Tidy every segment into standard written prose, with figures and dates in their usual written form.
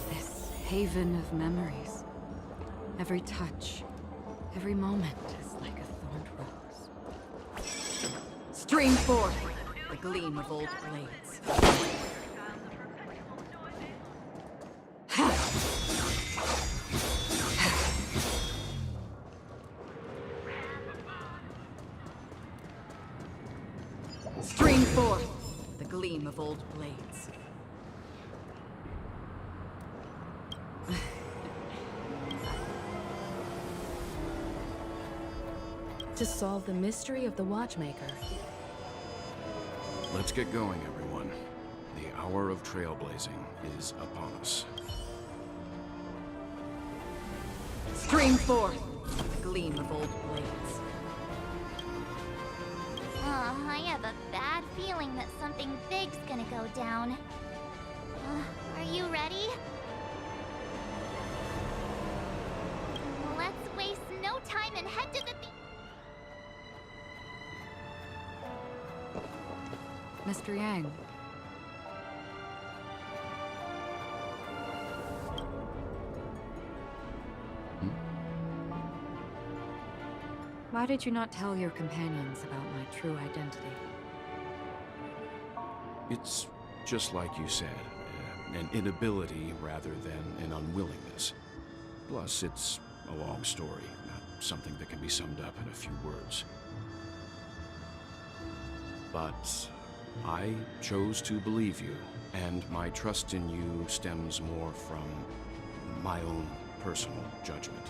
This haven of memories. Every touch, every moment is like a thorned rose. Stream forth the gleam of old blades. Stream forth the gleam of old blades. To solve the mystery of the Watchmaker. Let's get going, everyone. The hour of trailblazing is upon us. Stream forth the gleam of old blades. I have a bad feeling that something big's gonna go down. Are you ready? Let's waste no time and head to the Mr. Yang. Why did you not tell your companions about my true identity? It's just like you said, an inability rather than an unwillingness. Plus, it's a long story, not something that can be summed up in a few words. But I chose to believe you, and my trust in you stems more from my own personal judgment.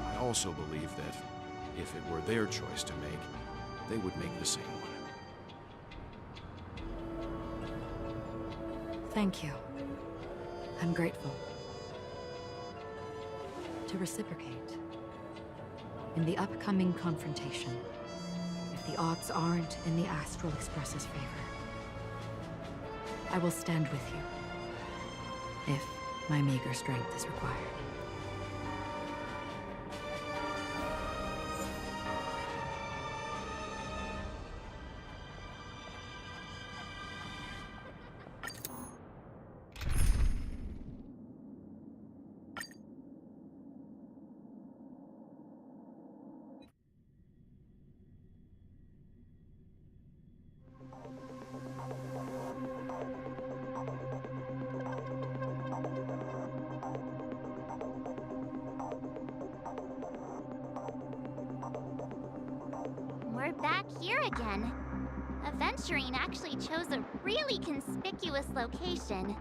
I also believe that if it were their choice to make, they would make the same one. Thank you. I'm grateful. To reciprocate, in the upcoming confrontation, if the odds aren't in the Astral Express's favor, I will stand with you, if my meager strength is required. We're back here again. Aventurine actually chose a really conspicuous location.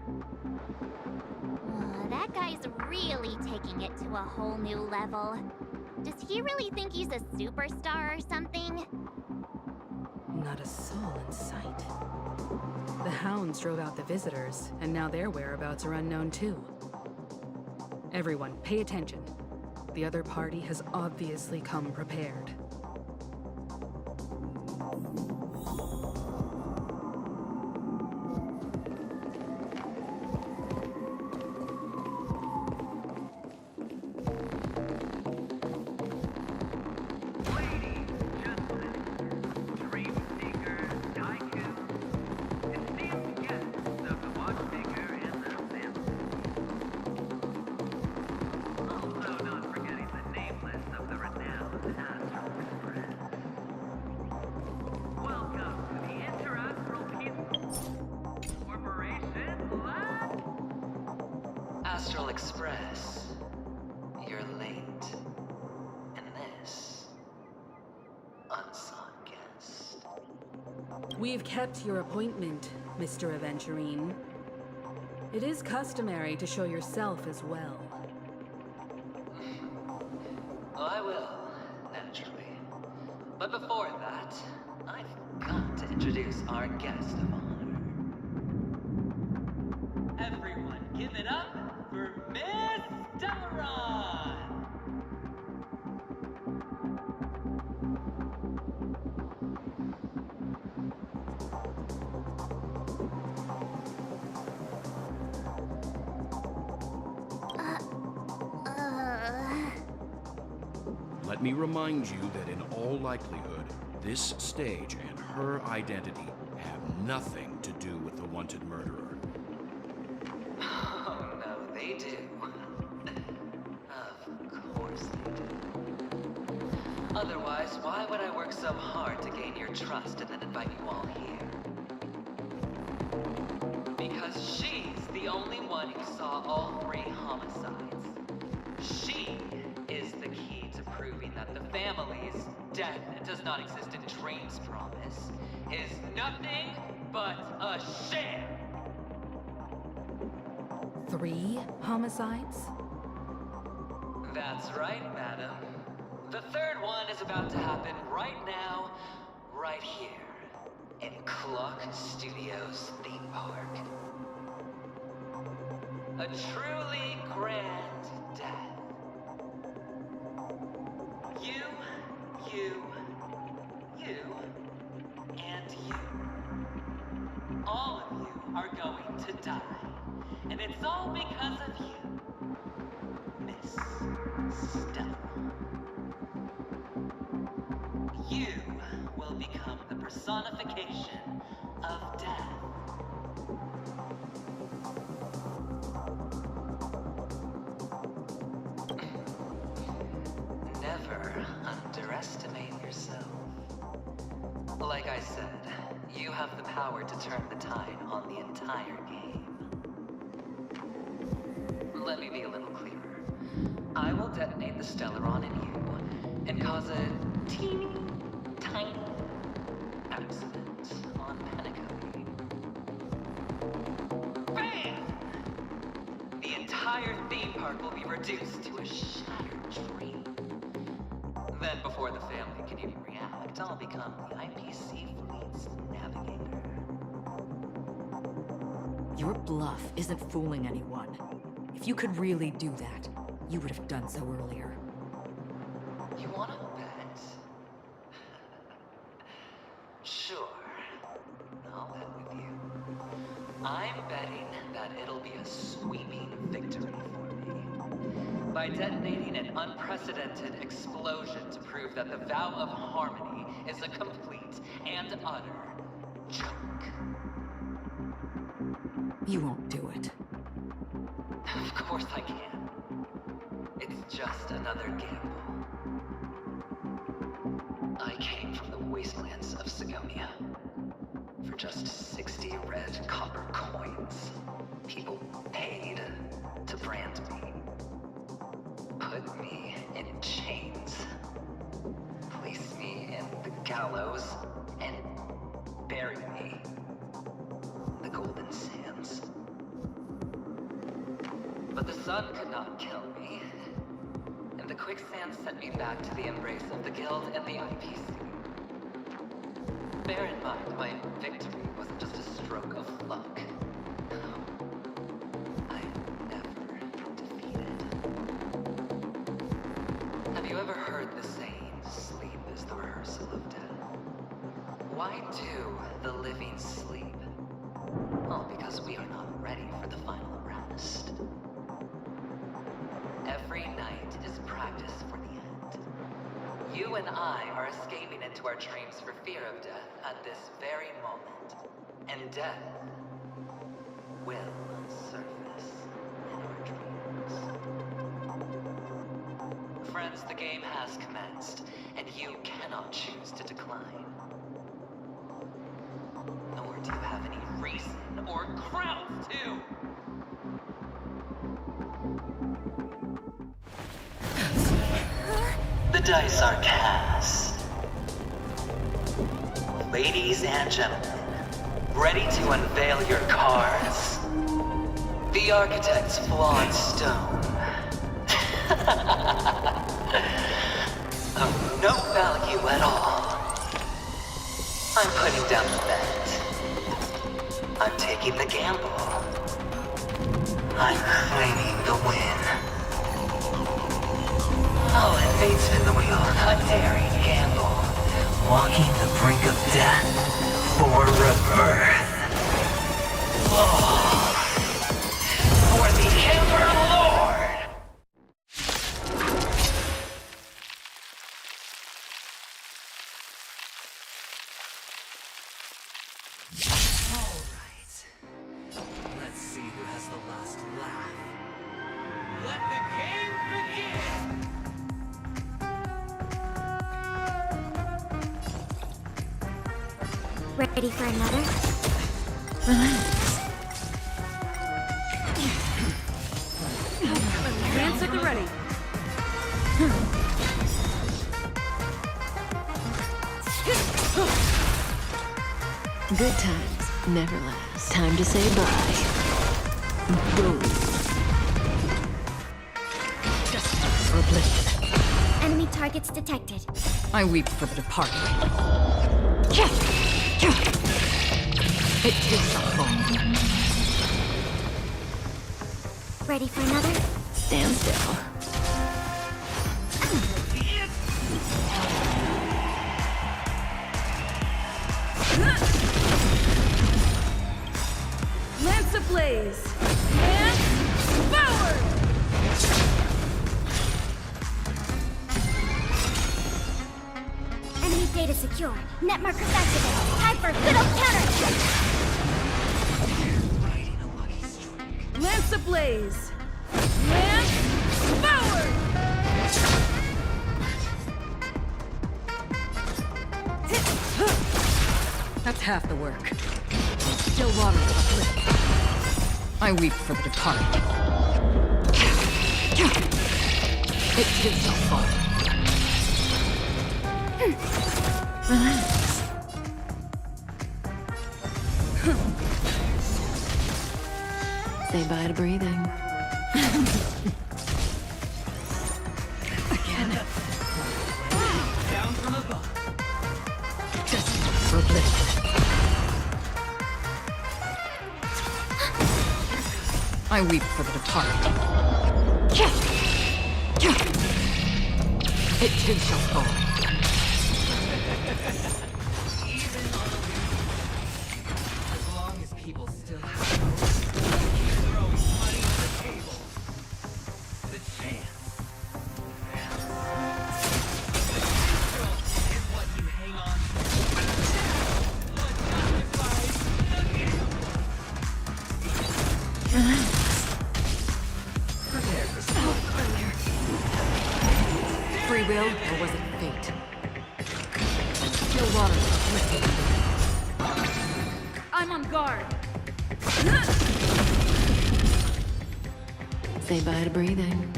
That guy's really taking it to a whole new level. Does he really think he's a superstar or something? Not a soul in sight. The hounds drove out the visitors, and now their whereabouts are unknown too. Everyone, pay attention. The other party has obviously come prepared. Astral Express, you're late. And this, unsought guest. We've kept your appointment, Mr. Aventurine. It is customary to show yourself as well. I will, naturally. But before that, I've got to introduce our guest of honor. Everyone, give it up for Miss Delaron! Let me remind you that in all likelihood, this stage and her identity have nothing to do with the wanted murderer. Oh, no, they do. Of course they do. Otherwise, why would I work so hard to gain your trust and then invite you all here? Because she's the only one who saw all 3 homicides. She is the key to proving that the family's death does not exist in Dream's promise is nothing but a sham! 3 homicides? That's right, madam. The 3rd one is about to happen right now, right here, in Clock Studios theme park. A truly grand death. You, and you. All of you are going to die. And it's all because of you, Miss Stella. You will become the personification of death. Never underestimate yourself. Like I said, you have the power to turn the tide on the entire game. Let me be a little clearer. I will detonate the Stellaron in you and cause a teeny, tiny accident on penacony. Bam! The entire theme park will be reduced to a shattered dream. Then, before the family can even react, I'll become the IPC fleet's navigator. Your bluff isn't fooling anyone. If you could really do that, you would have done so earlier. You wanna bet? Sure. I'll bet with you. I'm betting that it'll be a sweeping victory for me. By detonating an unprecedented explosion to prove that the vow of harmony is a complete and utter joke. You won't do it. Of course I can. It's just another gamble. I came from the wastelands of Sigonia. For just 60 red copper coins, people paid to brand me. Put me in chains. Place me in the gallows and bury me in the golden sands. But the sun could not kill me, and the quicksand sent me back to the embrace of the Guild and the IPC. Bear in mind, my victory wasn't just a stroke of luck. I'm never defeated. Have you ever heard the saying, sleep is the rehearsal of death? Why do the living sleep? Well, because we are not ready for the final rest. Every night is practice for the end. You and I are escaping into our dreams for fear of death at this very moment. And death will surface in our dreams. Friends, the game has commenced, and you cannot choose to decline. Nor do you have any reason or grounds to. The dice are cast. Ladies and gentlemen, ready to unveil your cards? The Architect's flawed stone. Of no value at all. I'm putting down the bet. I'm taking the gamble. I'm claiming the win. Oh, and fate spin the wheel. A daring gamble. Walking the brink of death for rebirth. Oh, for the Ember Lord! Alright. Let's see who has the last laugh. Let the game begin! Ready for another? Hands at the ready. Good times never last. Time to say bye. Boom. Just or oblivion. Enemy targets detected. I weep for the departed. It too shall fall. Ready for another? Stand still. Lance ablaze! And forward! Enemy data secure. Net markers activated. Time for a good old counter! Lance ablaze! Lance forward! That's half the work. Still water for the flip. I weep for the departed. It too shall fall. Relax. Say bye to breathing. Again. Down from above. Just for oblivion. I weep for the departed. It too shall fall. As long as people still have hope, keep throwing money on the table. The chance. Is what you hang on to. What justifies the gamble. Prepare for some Free will, or was it fate? Still water. I'm on guard. Say bye to breathing.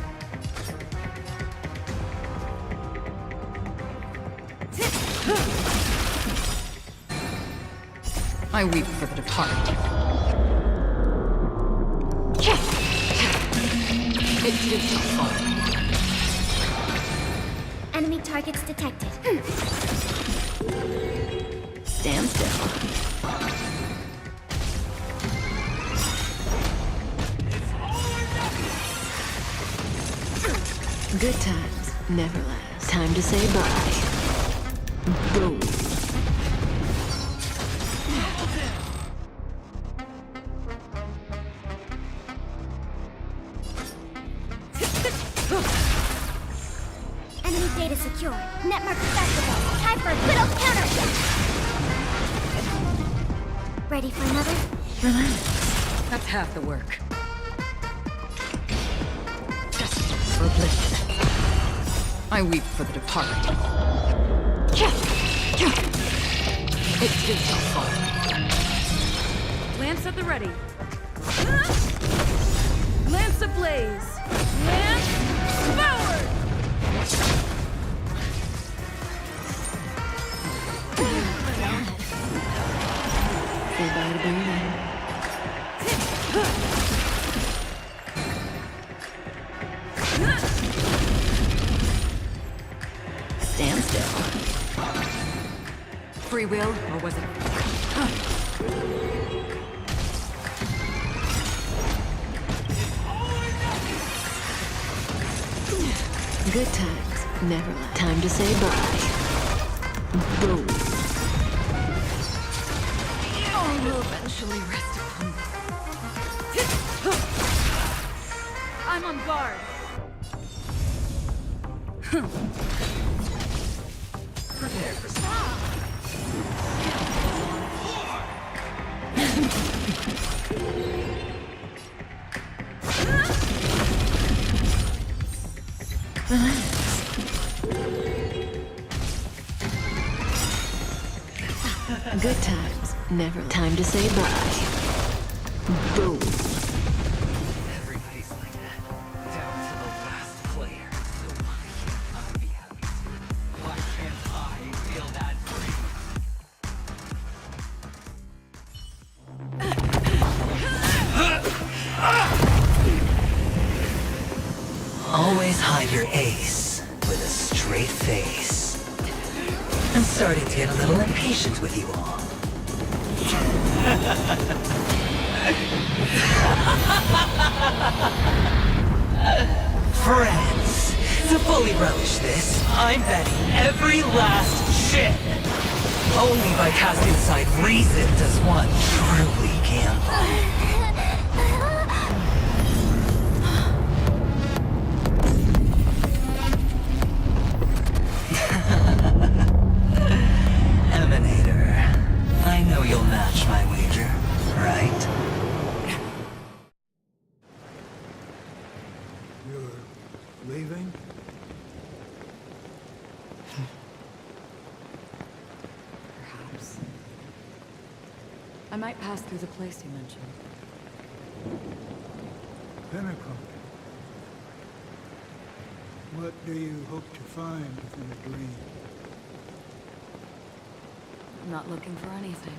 I weep for the departed. It too shall fall. Enemy targets detected. Stand still. Good times never last. Time to say bye. Boom. Enemy data secure. Net markers activated. Time for a good old counter! Ready for another? Relax. That's half the work. Just for oblivion. I weep for the departed. It too shall fall. Lance at the ready. Lance ablaze. Lance forward! Say bye to breathing. Stand still. Free will, or was it? Good times never last. Time to say bye. Boom. I will eventually rest upon them. I'm on guard. Prepare for some. Good times never. Time to say bye. Boom. Everybody's like that, down to the last player. So why can't I be happy too? Why can't I feel that free? Always hide your ace with a straight face. I'm starting to get a little impatient with you all. Friends, to fully relish this, I'm betting every last shit. Only by casting aside reason does one truly gamble. Emanator, I know you'll match my wager, right? You're leaving? Perhaps. I might pass through the place you mentioned. Penacony. What do you hope to find within a dream? I'm not looking for anything.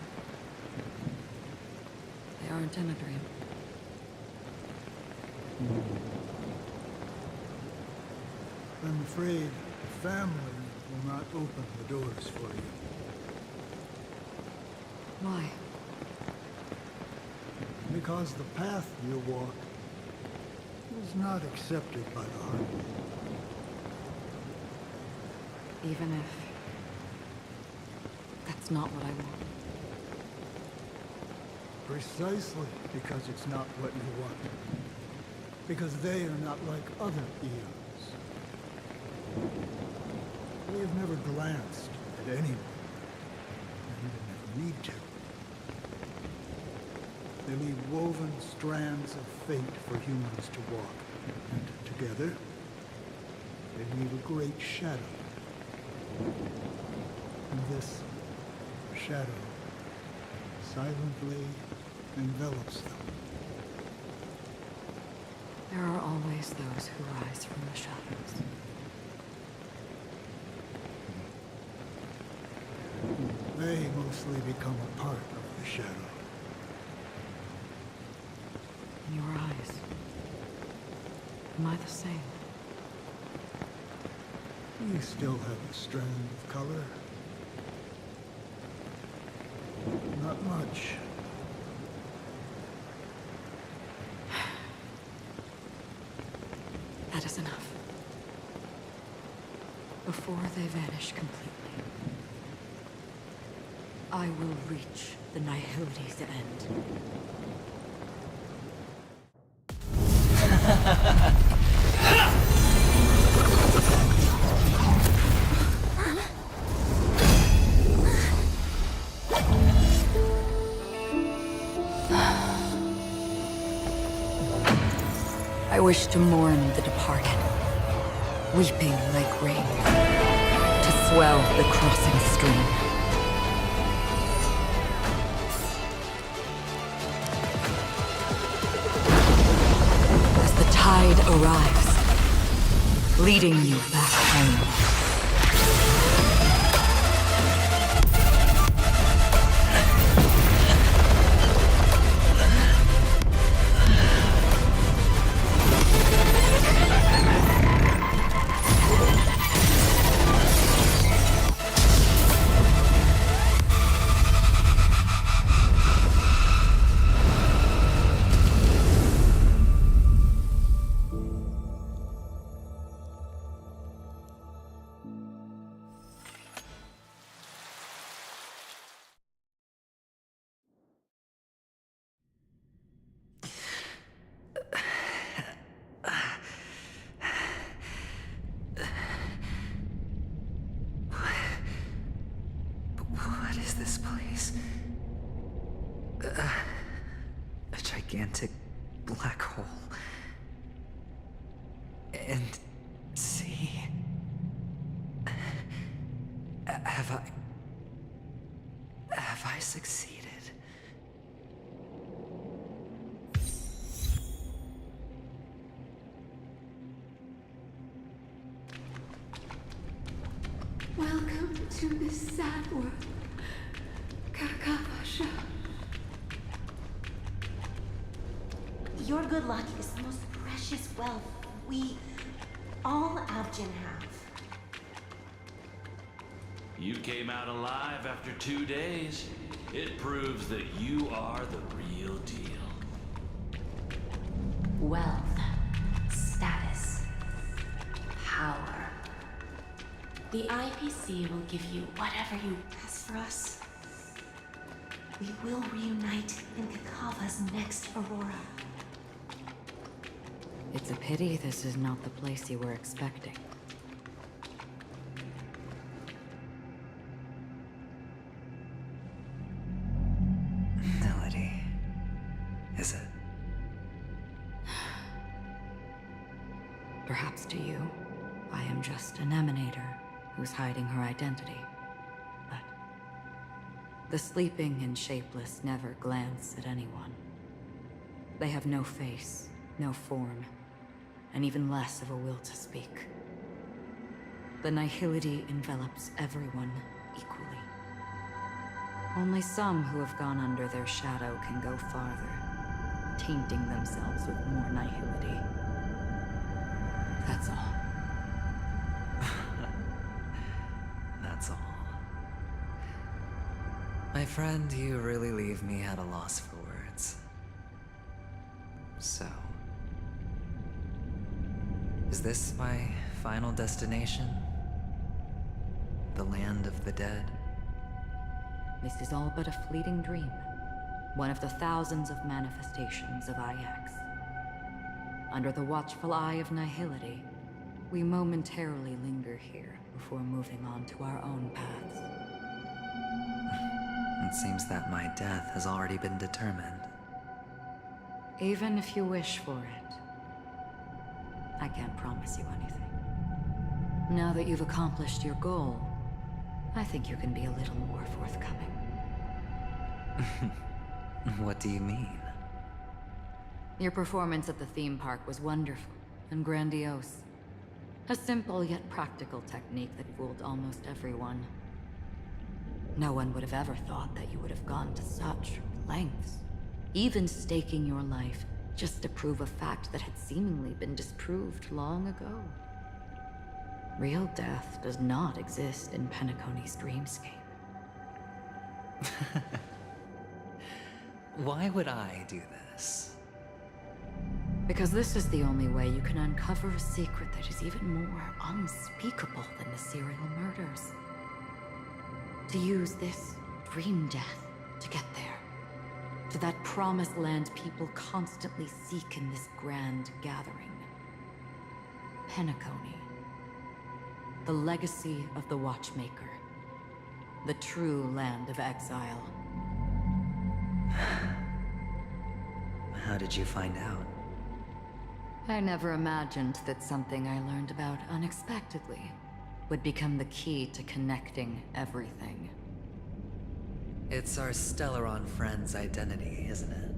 They aren't in a dream. I'm afraid the family will not open the doors for you. Why? Because the path you walk is not accepted by the heart. Even if that's not what I want. Precisely because it's not what you want. Because they are not like other eons. We have never glanced at anyone. And we never need to. They leave woven strands of fate for humans to walk. And together, they leave a great shadow. And this shadow silently envelops them. There are always those who rise from the shadows. They mostly become a part of the shadow. In your eyes, am I the same? You still have a strand of color. Not much. That is enough. Before they vanish completely, I will reach the nihility's end. I wish to mourn the departed, weeping like rain, to swell the crossing stream. As the tide arrives, leading you back home. gigantic black hole. And see... Have I succeeded? Welcome to this sad world, Kakavasha. Your good luck is the most precious wealth we, all Avgin, have. You came out alive after 2 days. It proves that you are the real deal. Wealth, status, power. The IPC will give you whatever you ask for us. We will reunite in Kakava's next Aurora. It's a pity this is not the place you were expecting. Melody. Is it? Perhaps to you, I am just an emanator who's hiding her identity. But the sleeping and shapeless never glance at anyone. They have no face, no form, and even less of a will to speak. The nihility envelops everyone equally. Only some who have gone under their shadow can go farther, tainting themselves with more nihility. That's all. That's all. My friend, you really leave me at a loss for words. So... is this my final destination? The land of the dead? This is all but a fleeting dream. One of the thousands of manifestations of IX. Under the watchful eye of nihility, we momentarily linger here before moving on to our own paths. It seems that my death has already been determined. Even if you wish for it, I can't promise you anything. Now that you've accomplished your goal, I think you can be a little more forthcoming. What do you mean? Your performance at the theme park was wonderful and grandiose. A simple yet practical technique that fooled almost everyone. No one would have ever thought that you would have gone to such lengths, even staking your life just to prove a fact that had seemingly been disproved long ago. Real death does not exist in Penacony's dreamscape. Why would I do this? Because this is the only way you can uncover a secret that is even more unspeakable than the serial murders. To use this dream death to get there. To that promised land people constantly seek in this grand gathering. Penacony. The legacy of the Watchmaker. The true land of exile. How did you find out? I never imagined that something I learned about unexpectedly would become the key to connecting everything. It's our Stellaron friend's identity, isn't it?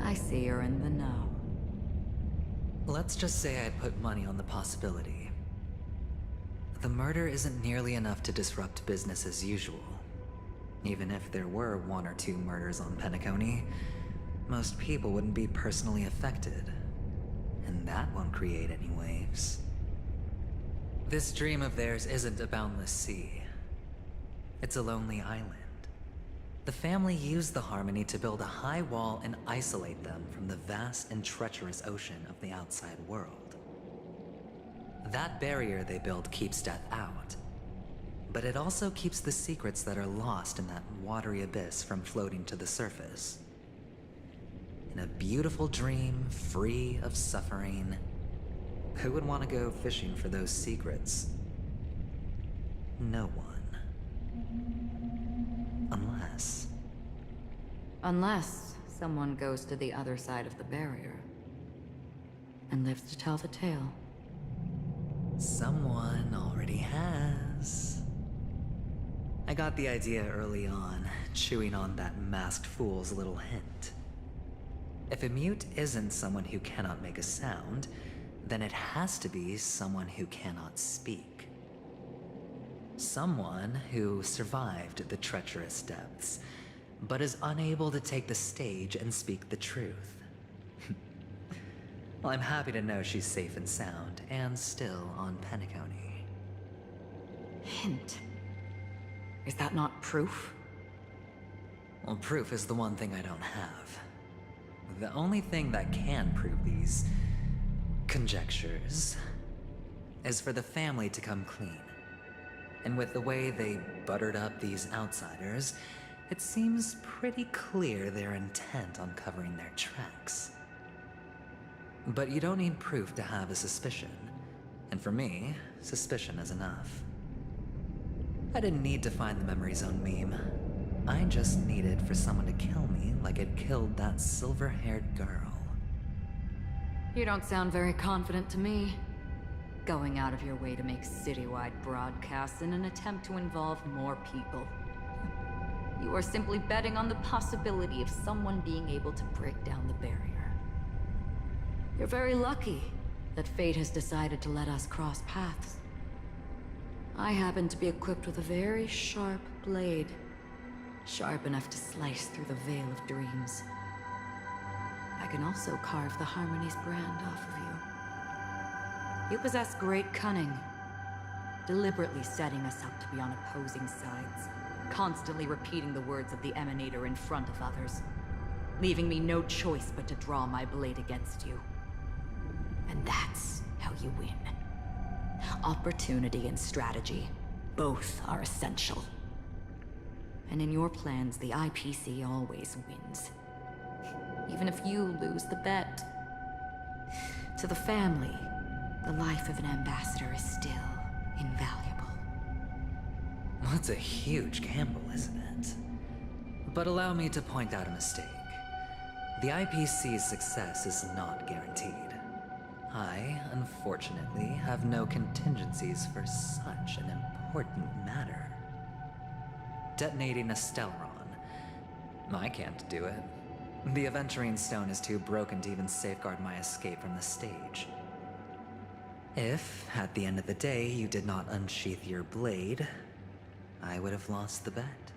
I see you're in the know. Let's just say I put money on the possibility. The murder isn't nearly enough to disrupt business as usual. Even if there were 1 or 2 murders on Penacony, most people wouldn't be personally affected. And that won't create any waves. This dream of theirs isn't a boundless sea. It's a lonely island. The family used the Harmony to build a high wall and isolate them from the vast and treacherous ocean of the outside world. That barrier they built keeps death out, but it also keeps the secrets that are lost in that watery abyss from floating to the surface. In a beautiful dream, free of suffering, who would want to go fishing for those secrets? No one. Unless someone goes to the other side of the barrier and lives to tell the tale. Someone already has. I got the idea early on, chewing on that masked fool's little hint. If a mute isn't someone who cannot make a sound, then it has to be someone who cannot speak. Someone who survived the treacherous depths, but is unable to take the stage and speak the truth. Well, I'm happy to know she's safe and sound, and still on penacony. Hint. Is that not proof? Well, proof is the one thing I don't have. The only thing that can prove these conjectures is for the family to come clean. And with the way they buttered up these outsiders, it seems pretty clear they're intent on covering their tracks. But you don't need proof to have a suspicion. And for me, suspicion is enough. I didn't need to find the memory zone meme. I just needed for someone to kill me like it killed that silver-haired girl. You don't sound very confident to me. Going out of your way to make citywide broadcasts in an attempt to involve more people. You are simply betting on the possibility of someone being able to break down the barrier. You're very lucky that fate has decided to let us cross paths. I happen to be equipped with a very sharp blade, sharp enough to slice through the veil of dreams. I can also carve the Harmony's brand off of you. You possess great cunning, deliberately setting us up to be on opposing sides, constantly repeating the words of the Emanator in front of others, leaving me no choice but to draw my blade against you. And that's how you win. Opportunity and strategy, both are essential. And in your plans, the IPC always wins. Even if you lose the bet. To the family, the life of an ambassador is still invaluable. Well, it's a huge gamble, isn't it? But allow me to point out a mistake. The IPC's success is not guaranteed. I, unfortunately, have no contingencies for such an important matter. Detonating a Stellaron. I can't do it. The Aventurine Stone is too broken to even safeguard my escape from the stage. If, at the end of the day, you did not unsheath your blade, I would have lost the bet.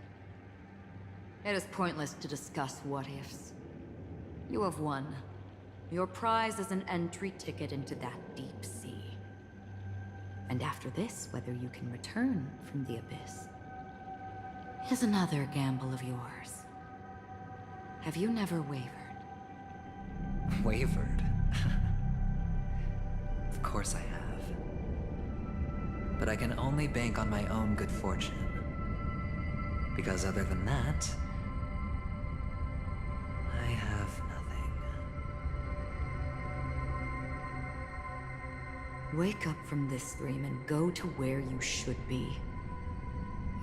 It is pointless to discuss what-ifs. You have won. Your prize is an entry ticket into that deep sea. And after this, whether you can return from the abyss is another gamble of yours. Have you never wavered? Wavered? Of course I have. But I can only bank on my own good fortune. Because other than that, I have nothing. Wake up from this dream and go to where you should be.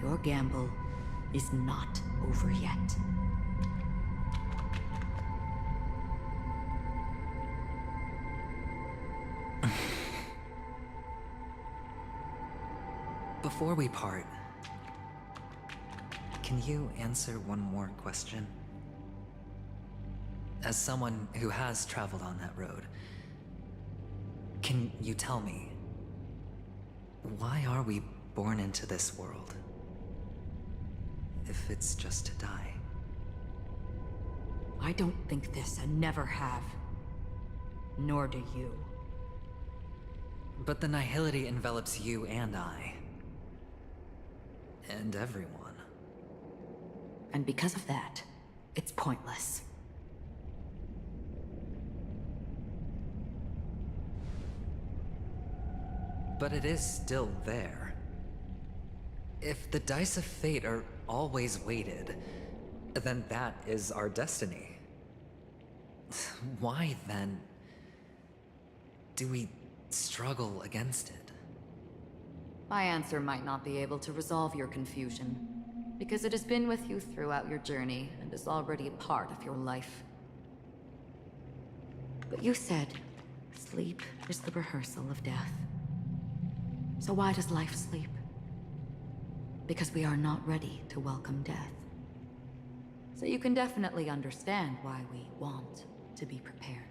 Your gamble is not over yet. Before we part, can you answer one more question? As someone who has traveled on that road, can you tell me, why are we born into this world? If it's just to die. I don't think this and never have. Nor do you. But the nihility envelops you and I. And everyone. And because of that, it's pointless. But it is still there. If the dice of fate are always weighted, then that is our destiny. Why, then, do we struggle against it? My answer might not be able to resolve your confusion, because it has been with you throughout your journey and is already a part of your life. But you said sleep is the rehearsal of death. So why does life sleep? Because we are not ready to welcome death. So you can definitely understand why we want to be prepared.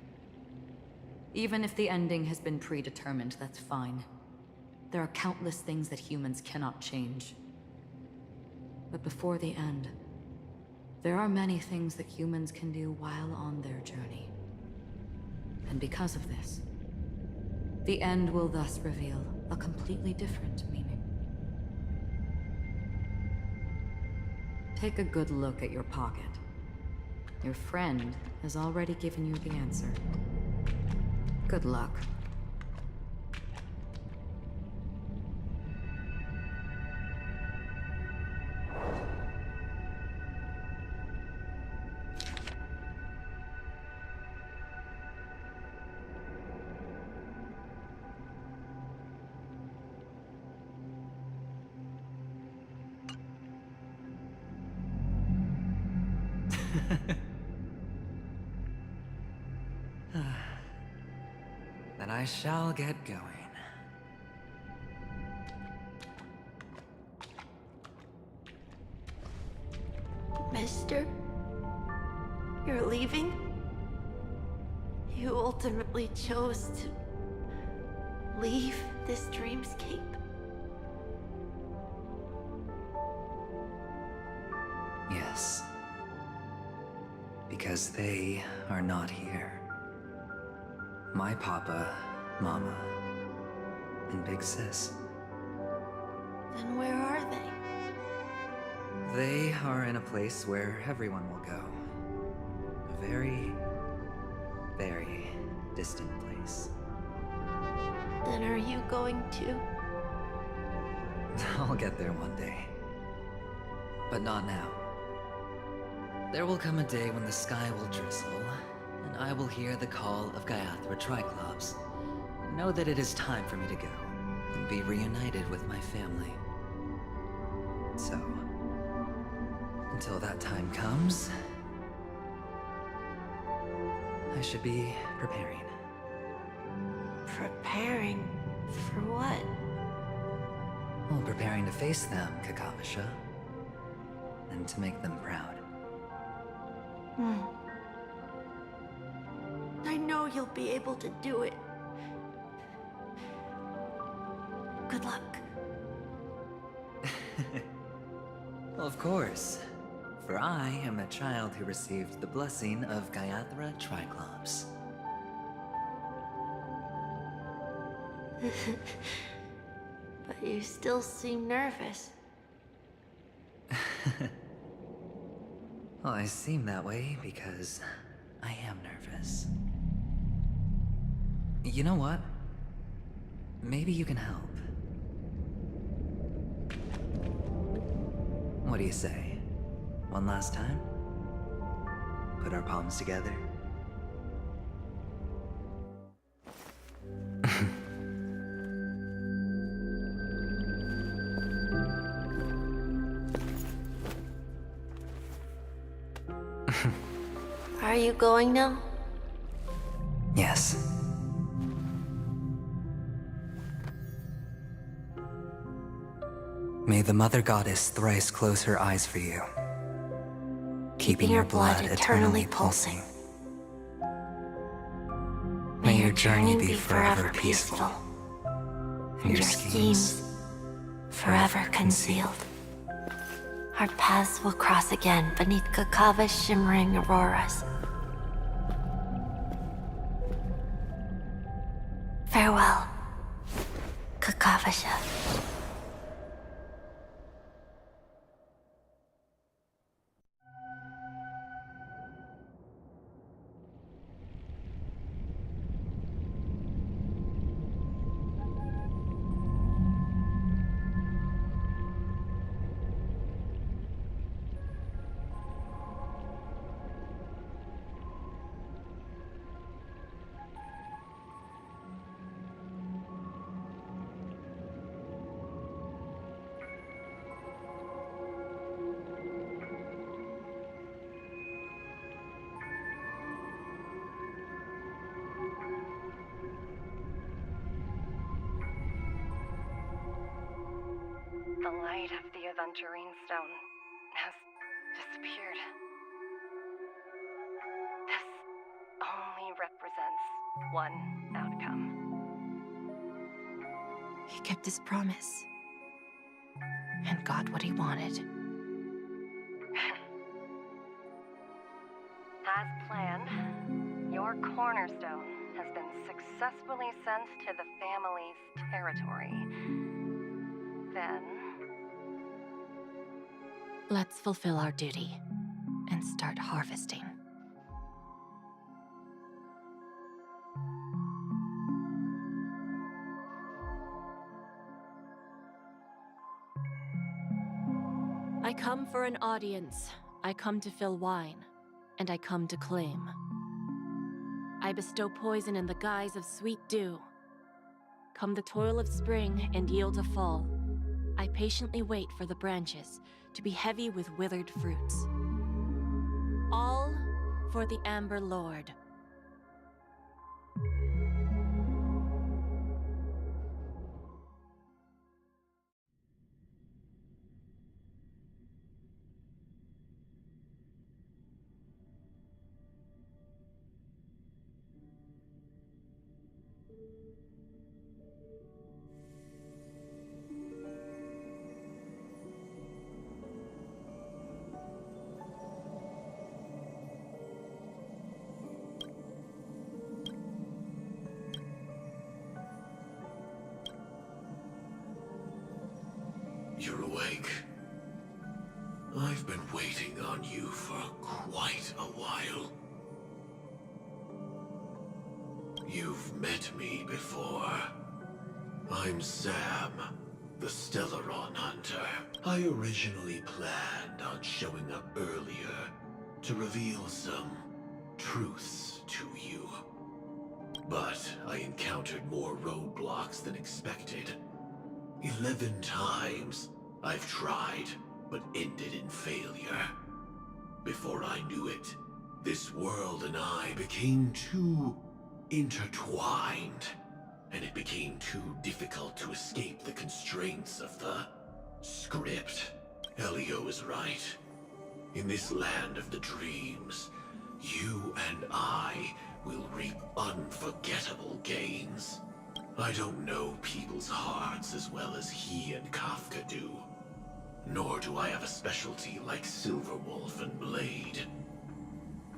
Even if the ending has been predetermined, that's fine. There are countless things that humans cannot change. But before the end, there are many things that humans can do while on their journey. And because of this, the end will thus reveal a completely different meaning. Take a good look at your pocket. Your friend has already given you the answer. Good luck. Then I shall get going. Mister? You're leaving? You ultimately chose to leave this dreamscape? Yes. Because they are not here. My papa, mama, and big sis. Then where are they? They are in a place where everyone will go. A very, very distant place. Then are you going to? I'll get there one day. But not now. There will come a day when the sky will drizzle, and I will hear the call of Gaiathra Triclops. Know that it is time for me to go, and be reunited with my family. So, until that time comes, I should be preparing. Preparing for what? Well, preparing to face them, Kakavasha. And to make them proud. I know you'll be able to do it. Good luck. Well, of course. For I am the child who received the blessing of Gaiathra Triclops. But you still seem nervous. Well, I seem that way because I am nervous. You know what? Maybe you can help. What do you say? One last time? Put our palms together? Are you going now? Yes. May the Mother Goddess thrice close her eyes for you, keeping your blood eternally pulsing. May your journey be forever peaceful, and your schemes forever concealed. Our paths will cross again beneath Kakava's shimmering auroras. Farewell, Kakavasha. The light of the Aventurine Stone has disappeared. This only represents one outcome. He kept his promise. And got what he wanted. As planned, your cornerstone has been successfully sent to the family's territory. Then... Let's fulfill our duty and start harvesting. I come for an audience. I come to fill wine, and I come to claim. I bestow poison in the guise of sweet dew. Come the toil of spring and yield a fall. I patiently wait for the branches to be heavy with withered fruits. All for the Amber Lord. You're awake. I've been waiting on you for quite a while. You've met me before. I'm Sam, the Stellaron Hunter. I originally planned on showing up earlier to reveal some truths to you. But I encountered more roadblocks than expected. 11 times I've tried, but ended in failure. Before I knew it, this world and I became too intertwined, and it became too difficult to escape the constraints of the script. Elio is right. In this land of the dreams, you and I will reap unforgettable gains. I don't know people's hearts as well as he and Kafka do. Nor do I have a specialty like Silverwolf and Blade.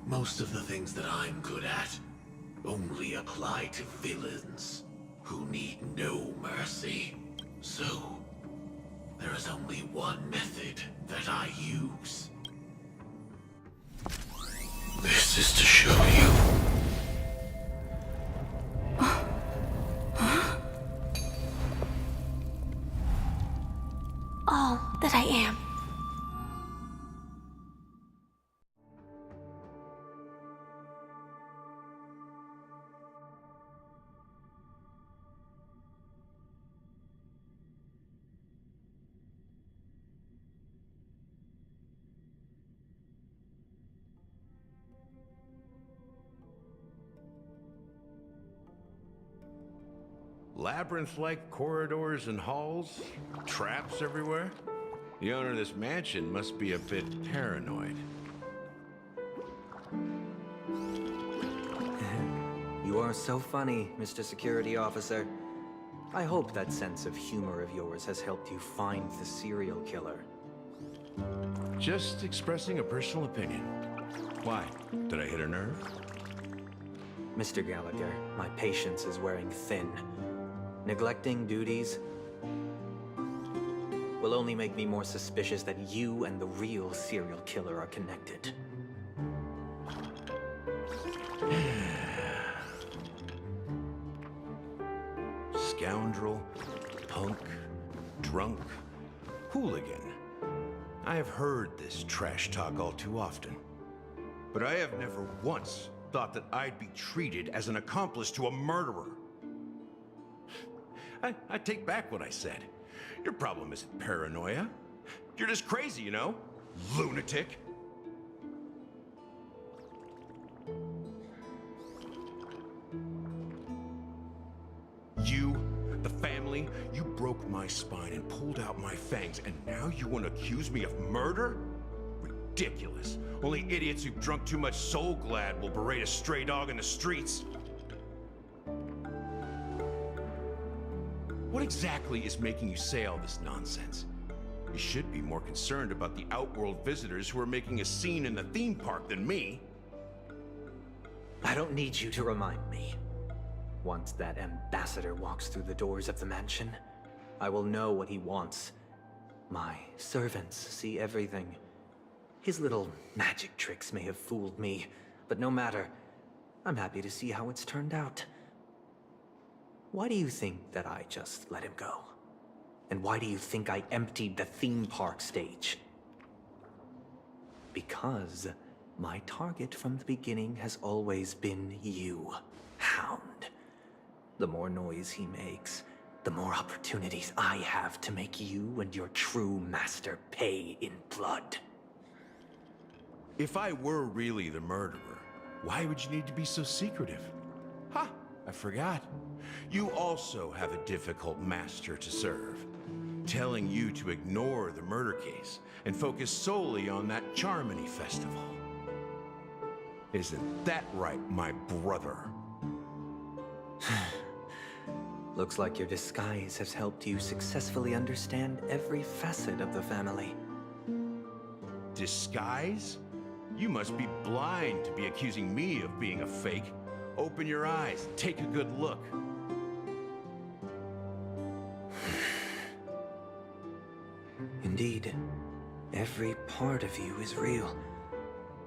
Most of the things that I'm good at only apply to villains who need no mercy. So, there is only one method that I use. This is to show you. All that I am. Labyrinth-like corridors and halls, traps everywhere. The owner of this mansion must be a bit paranoid. You are so funny, Mr. Security Officer. I hope that sense of humor of yours has helped you find the serial killer. Just expressing a personal opinion. Why? Did I hit a nerve? Mr. Gallagher, my patience is wearing thin. Neglecting duties will only make me more suspicious that you and the real serial killer are connected. Scoundrel, punk, drunk, hooligan. I have heard this trash talk all too often. But I have never once thought that I'd be treated as an accomplice to a murderer. I take back what I said. Your problem isn't paranoia. You're just crazy, you know? Lunatic. You, the family, you broke my my spine and pulled out my fangs, and now you want to accuse me of murder? Ridiculous. Only idiots who've drunk too much Soul Glad will berate a stray dog in the streets. What exactly is making you say all this nonsense? You should be more concerned about the Outworld visitors who are making a scene in the theme park than me. I don't need you to remind me. Once that ambassador walks through the doors of the mansion, I will know what he wants. My servants see everything. His little magic tricks may have fooled me, but no matter. I'm happy to see how it's turned out. Why do you think that I just let him go? And why do you think I emptied the theme park stage? Because my target from the beginning has always been you, Hound. The more noise he makes, the more opportunities I have to make you and your true master pay in blood. If I were really the murderer, why would you need to be so secretive? Ha! I forgot. You also have a difficult master to serve, telling you to ignore the murder case and focus solely on that Charmony festival. Isn't that right, my brother? Looks like your disguise has helped you successfully understand every facet of the family. Disguise? You must be blind to be accusing me of being a fake. Open your eyes, take a good look. Indeed, every part of you is real.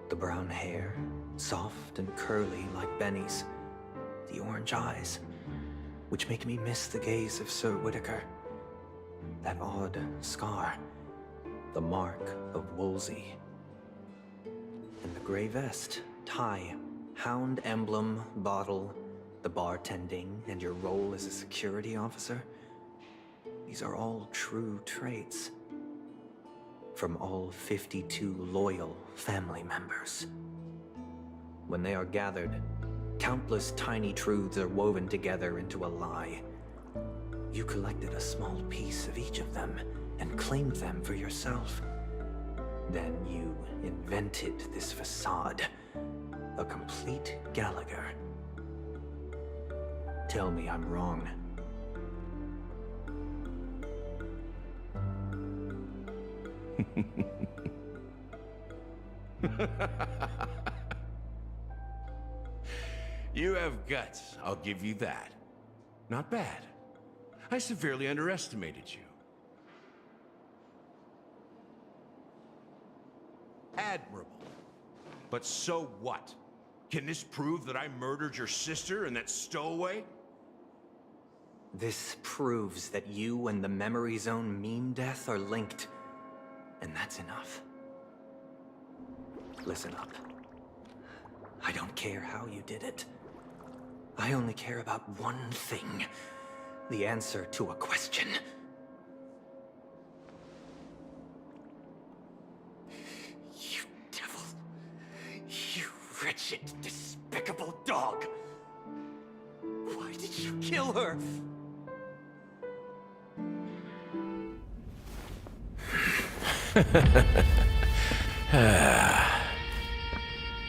The brown hair, soft and curly like Benny's. The orange eyes, which make me miss the gaze of Sir Whitaker. That odd scar, the mark of Wolsey. And the gray vest, tie, hound emblem, bottle, the bartending, and your role as a security officer. These are all true traits. From all 52 loyal family members. When they are gathered, countless tiny truths are woven together into a lie. You collected a small piece of each of them and claimed them for yourself. Then you invented this facade, a complete Gallagher. Tell me I'm wrong. You have guts, I'll give you that. Not bad. I severely underestimated you. Admirable. But so what? Can this prove that I murdered your sister and that stowaway? This proves that you and the Memory Zone meme death are linked. And that's enough. Listen up. I don't care how you did it. I only care about one thing. The answer to a question. You devil. You wretched, despicable dog. Why did you kill her?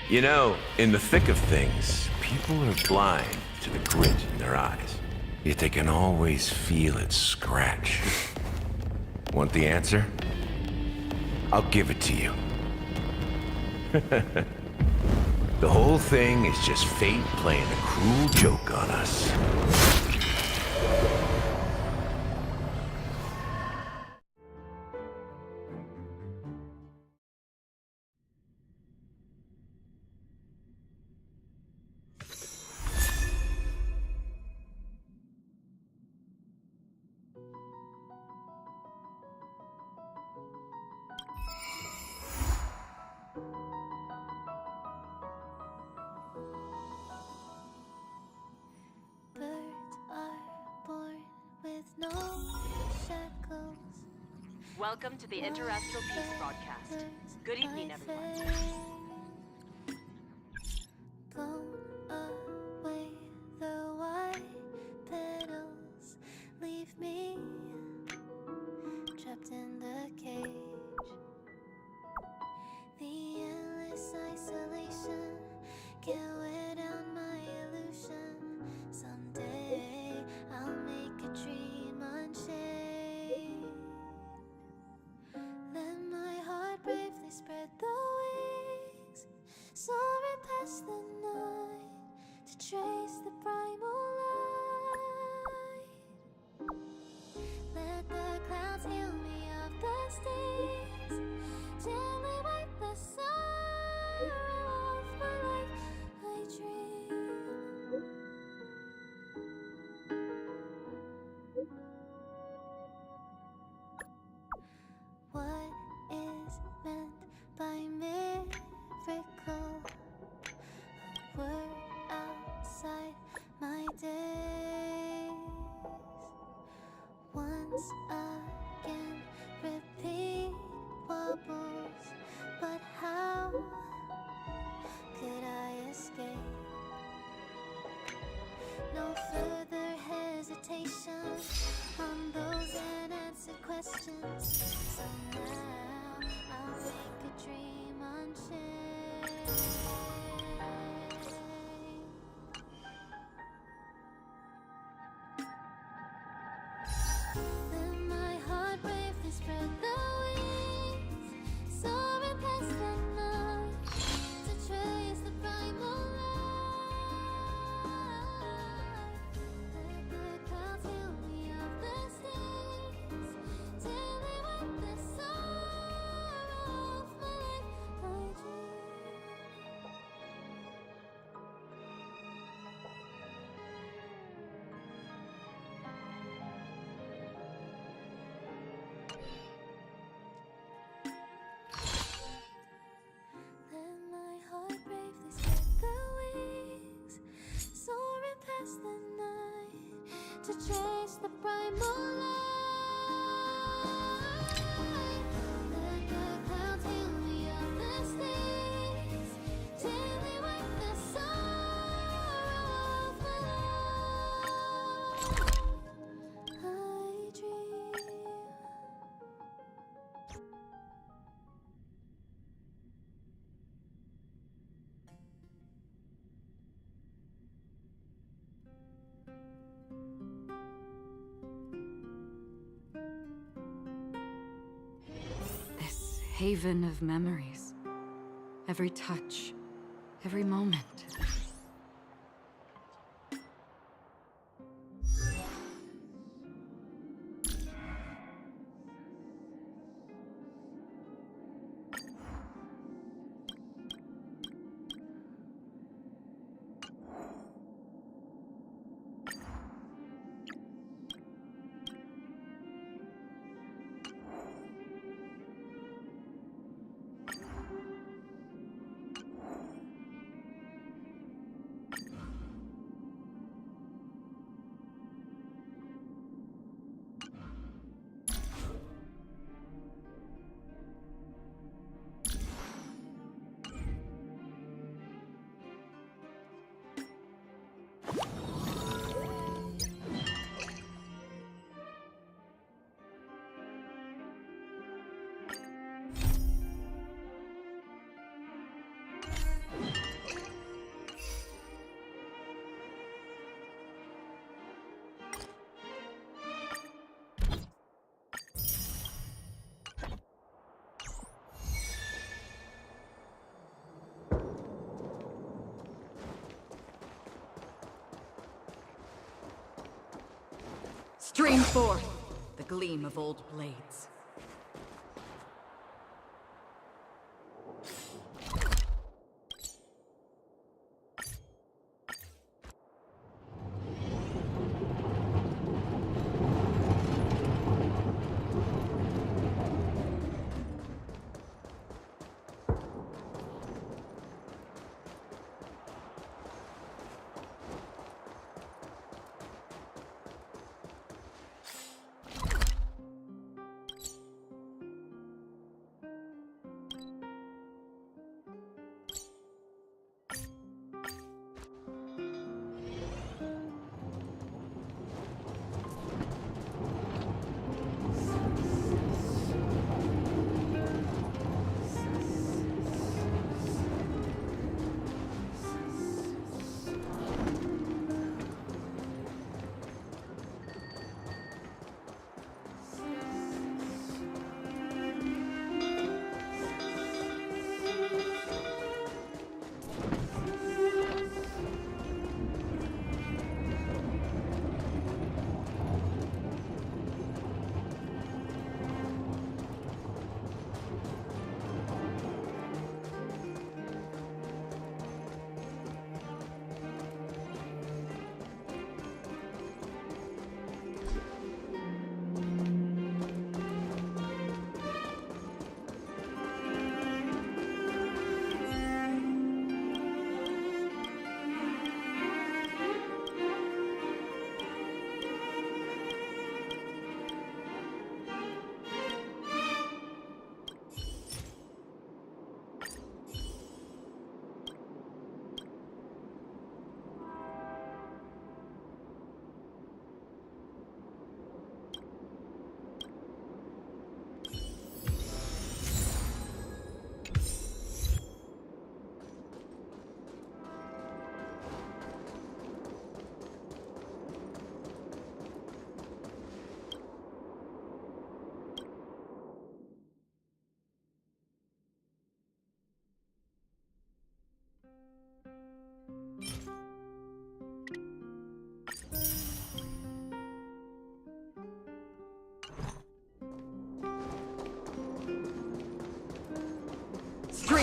You know, in the thick of things, people are blind to the grit in their eyes. Yet they can always feel it scratch. Want the answer? I'll give it to you. The whole thing is just fate playing a cruel joke on us. Welcome to the Interastral Peace broadcast. Good evening, everyone. Away the white petals, leave me inside my days. Once again, repeat wobbles, but how could I escape? No further hesitation on those unanswered questions. Somehow I'll make a dream unchained. Let my heart bravely spread the wings, soaring past the night to trace the primal light. Let the clouds heal me of the stings, till they wipe the sorrow off my life. I dream. Let my heart bravely spread the wings, soaring past the night to chase the primal light. Let the clouds heal me of the stings, till they wipe the sorrow off my life. I dream. This haven of memories. Every touch, every moment. Stream forth the gleam of old blades.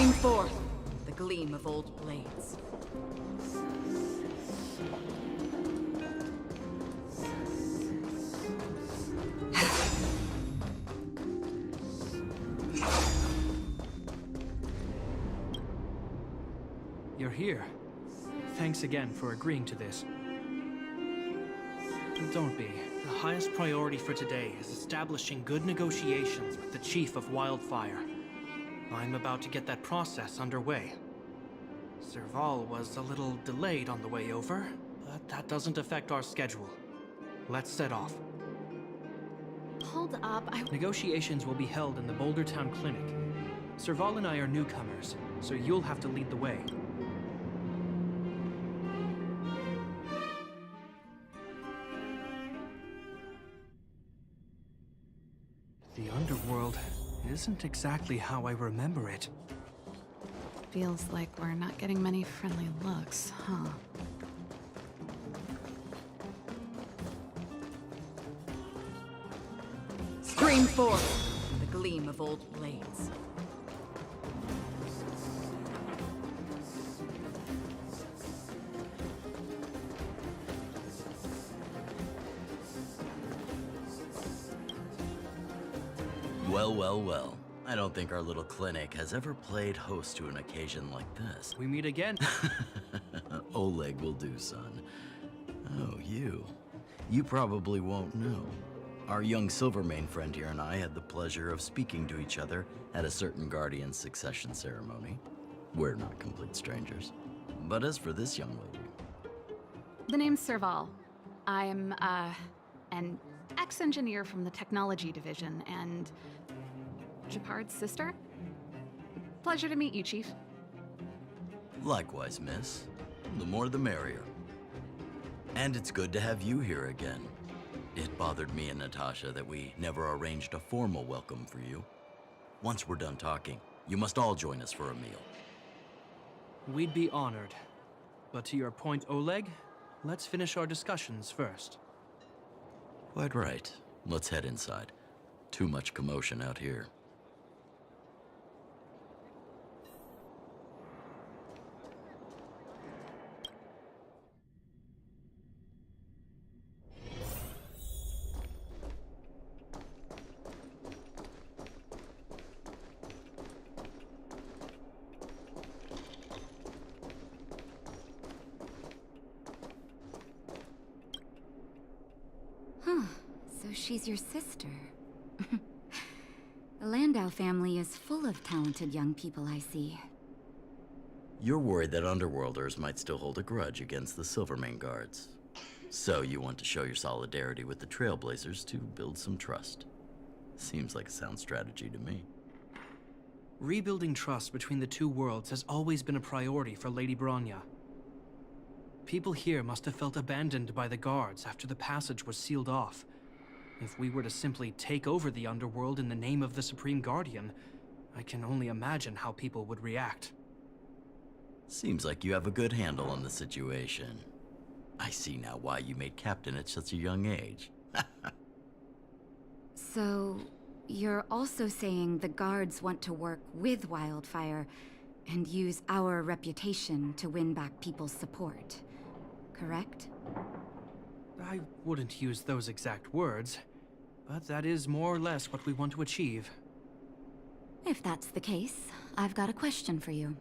Scream forth the gleam of old blades. You're here. Thanks again for agreeing to this. Don't be. The highest priority for today is establishing good negotiations with the Chief of Wildfire. I'm about to get that process underway. Serval was a little delayed on the way over, but that doesn't affect our schedule. Let's set off. Hold up, Negotiations will be held in the Bouldertown Clinic. Serval and I are newcomers, so you'll have to lead the way. The underworld isn't exactly how I remember it. Feels like we're not getting many friendly looks, huh? Scream forth the gleam of old blades. Well, well, well. I don't think our little clinic has ever played host to an occasion like this. We meet again. Oleg will do, son. Oh, you. You probably won't know. Our young Silvermane friend here and I had the pleasure of speaking to each other at a certain Guardian succession ceremony. We're not complete strangers. But as for this young lady... The name's Serval. I'm, an ex-engineer from the technology division, and Japard's sister? Pleasure to meet you, Chief. Likewise, miss. The more the merrier. And it's good to have you here again. It bothered me and Natasha that we never arranged a formal welcome for you. Once we're done talking, you must all join us for a meal. We'd be honored. But to your point, Oleg, let's finish our discussions first. Quite right. Let's head inside. Too much commotion out here. Huh. So she's your sister. The Landau family is full of talented young people, I see. You're worried that Underworlders might still hold a grudge against the Silvermane guards. So you want to show your solidarity with the Trailblazers to build some trust. Seems like a sound strategy to me. Rebuilding trust between the two worlds has always been a priority for Lady Bronya. People here must have felt abandoned by the guards after the passage was sealed off. If we were to simply take over the Underworld in the name of the Supreme Guardian, I can only imagine how people would react. Seems like you have a good handle on the situation. I see now why you made captain at such a young age. So, you're also saying the guards want to work with Wildfire and use our reputation to win back people's support, correct? I wouldn't use those exact words, but that is more or less what we want to achieve. If that's the case, I've got a question for you.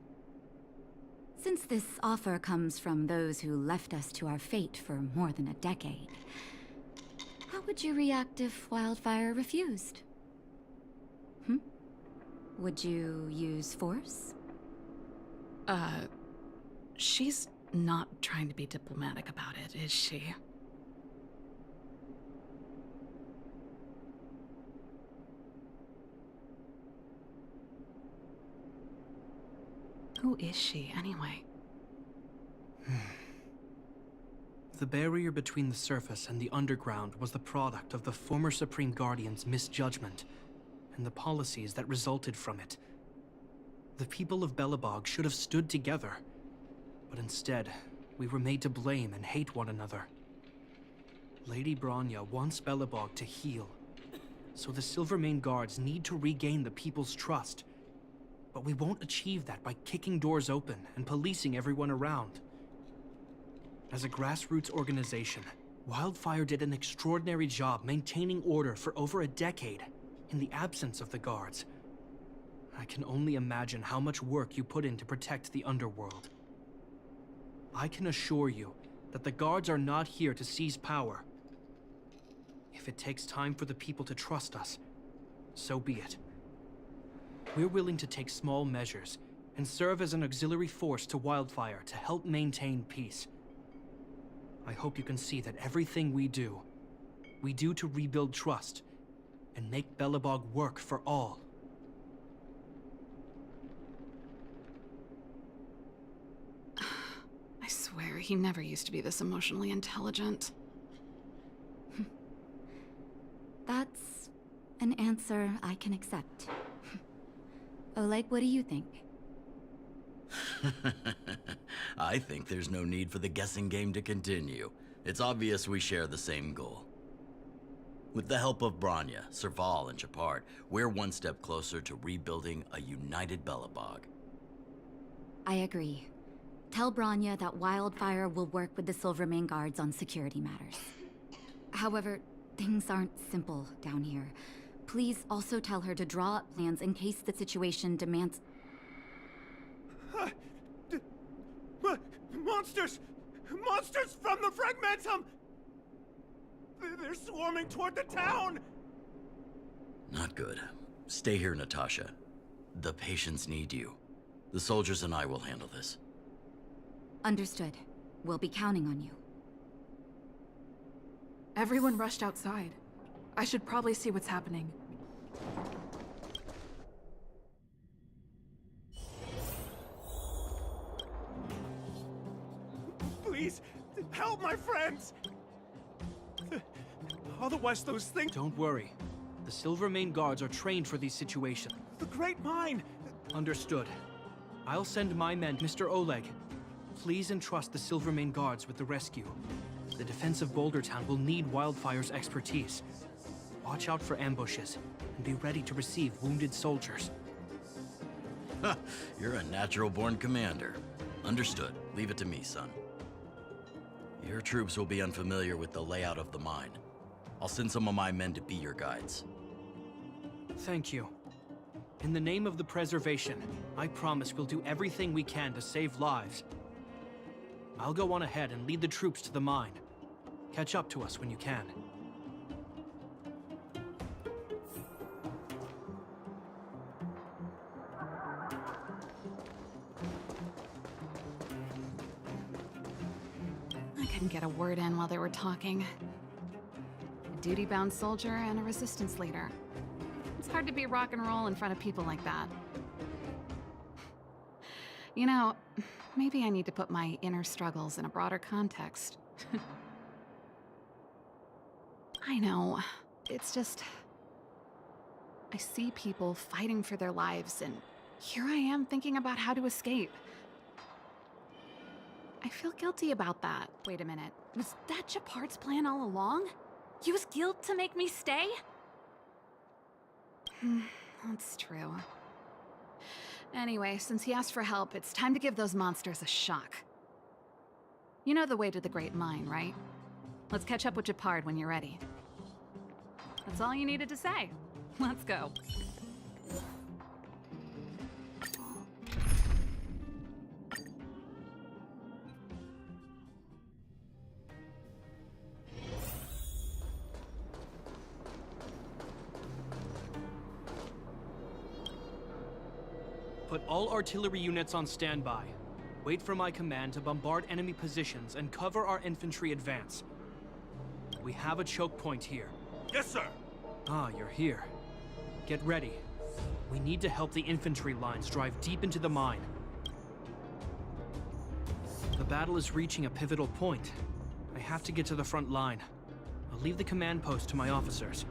Since this offer comes from those who left us to our fate for more than a decade, how would you react if Wildfire refused? Would you use force? She's not trying to be diplomatic about it, is she? Who is she, anyway? The barrier between the surface and the underground was the product of the former Supreme Guardian's misjudgment, and the policies that resulted from it. The people of Belobog should have stood together, but instead, we were made to blame and hate one another. Lady Bronya wants Belobog to heal, so the Silvermane guards need to regain the people's trust. But we won't achieve that by kicking doors open and policing everyone around. As a grassroots organization, Wildfire did an extraordinary job maintaining order for over a decade in the absence of the guards. I can only imagine how much work you put in to protect the underworld. I can assure you that the guards are not here to seize power. If it takes time for the people to trust us, so be it. We're willing to take small measures and serve as an auxiliary force to Wildfire to help maintain peace. I hope you can see that everything we do to rebuild trust and make Belobog work for all. I swear, he never used to be this emotionally intelligent. That's an answer I can accept. Oleg, what do you think? I think there's no need for the guessing game to continue. It's obvious we share the same goal. With the help of Branya, Serval, and Chapard, we're one step closer to rebuilding a united Belobog. I agree. Tell Branya that Wildfire will work with the Silvermane guards on security matters. However, things aren't simple down here. Please also tell her to draw up plans in case the situation demands... Monsters! Monsters from the Fragmentum! They're swarming toward the town! Not good. Stay here, Natasha. The patients need you. The soldiers and I will handle this. Understood. We'll be counting on you. Everyone rushed outside. I should probably see what's happening. Please, help my friends! Otherwise those things... Don't worry. The Silvermane guards are trained for these situations. The Great Mine! Understood. I'll send my men, Mr. Oleg. Please entrust the Silvermane guards with the rescue. The defense of Boulder Town will need Wildfire's expertise. Watch out for ambushes, and be ready to receive wounded soldiers. You're a natural-born commander. Understood. Leave it to me, son. Your troops will be unfamiliar with the layout of the mine. I'll send some of my men to be your guides. Thank you. In the name of the preservation, I promise we'll do everything we can to save lives. I'll go on ahead and lead the troops to the mine. Catch up to us when you can. I couldn't get a word in while they were talking. A duty-bound soldier and a resistance leader. It's hard to be rock and roll in front of people like that. You know, maybe I need to put my inner struggles in a broader context. I know. It's just... I see people fighting for their lives, and here I am thinking about how to escape. I feel guilty about that. Wait a minute. Was that Chapard's plan all along? Use guilt to make me stay? That's true. Anyway, since he asked for help, it's time to give those monsters a shock. You know the way to the Great Mine, right? Let's catch up with Chapard when you're ready. That's all you needed to say. Let's go. Put all artillery units on standby. Wait for my command to bombard enemy positions and cover our infantry advance. We have a choke point here. Yes, sir! Ah, you're here. Get ready. We need to help the infantry lines drive deep into the mine. The battle is reaching a pivotal point. I have to get to the front line. I'll leave the command post to my officers.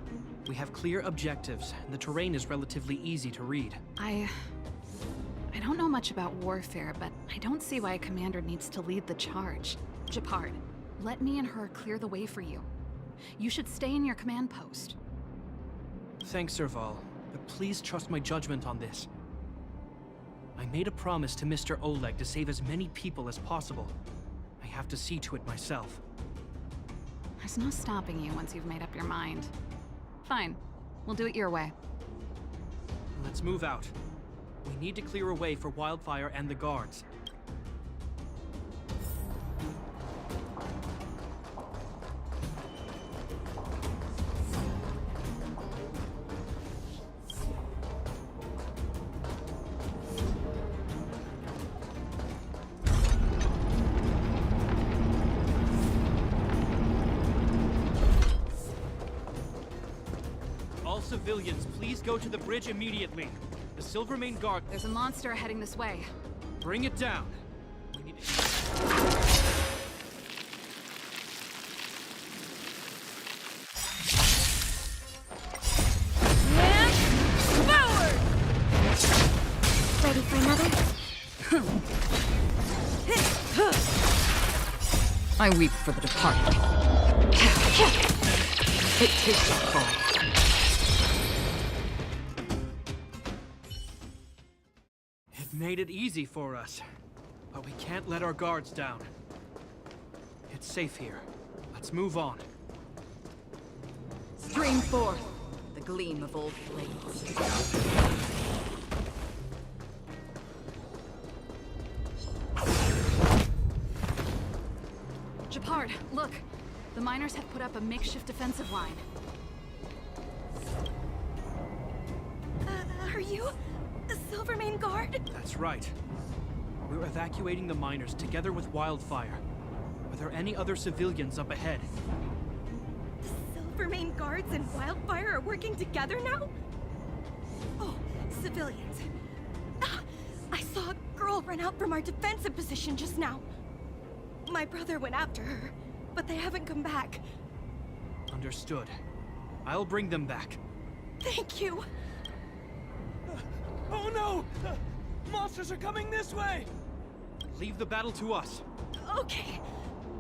We have clear objectives, and the terrain is relatively easy to read. I don't know much about warfare, but I don't see why a commander needs to lead the charge. Chapard, let me and her clear the way for you. You should stay in your command post. Thanks, Serval, but please trust my judgment on this. I made a promise to Mr. Oleg to save as many people as possible. I have to see to it myself. There's no stopping you once you've made up your mind. Fine. We'll do it your way. Let's move out. We need to clear a way for Wildfire and the guards. All civilians, please go to the bridge immediately. The Silvermane Guard... There's a monster heading this way. Bring it down. We need... Land forward! Ready for another? I weep for the departed. It takes a fall. It made it easy for us, but we can't let our guards down. It's safe here. Let's move on. Stream forth the gleam of old flames. Japard, look! The miners have put up a makeshift defensive line. Are you the Silvermane Guard? That's right. We're evacuating the miners together with Wildfire. Are there any other civilians up ahead? Silvermane Guards and Wildfire are working together now? Oh, civilians. Ah, I saw a girl run out from our defensive position just now. My brother went after her, but they haven't come back. Understood. I'll bring them back. Thank you. Oh no! Monsters are coming this way! Leave the battle to us. Okay.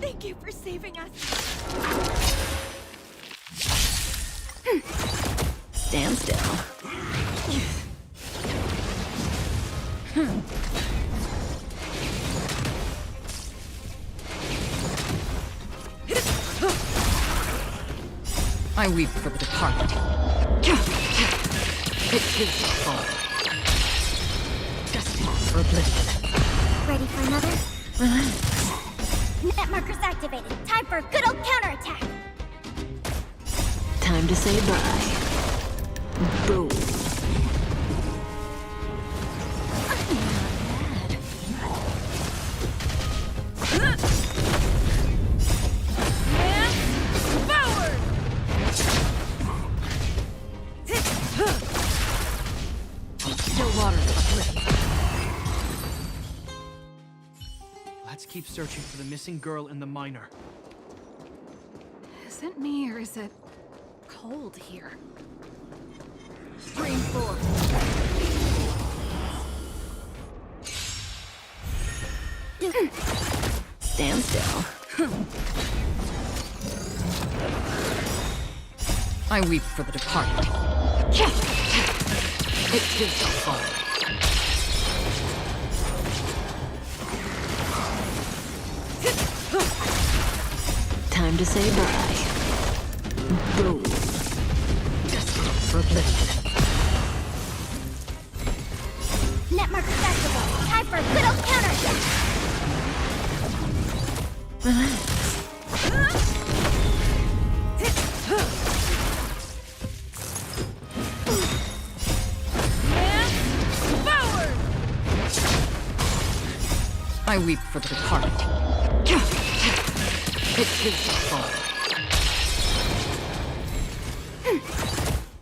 Thank you for saving us. Stand still. I weep for the departed. It takes a fall. Destined for oblivion. Ready for another? Relax. Net markers activated. Time for a good old counterattack. Time to say bye. Boom. Let's keep searching for the missing girl and the miner. Is it me or is it cold here? Stream forth. Stand still. I weep for the departed. It takes a fall. Time to say bye. Boom. Destined for oblivion. Net markers activated. Time for a good old counterattack. Relax. I weep for the departed. It takes a fall.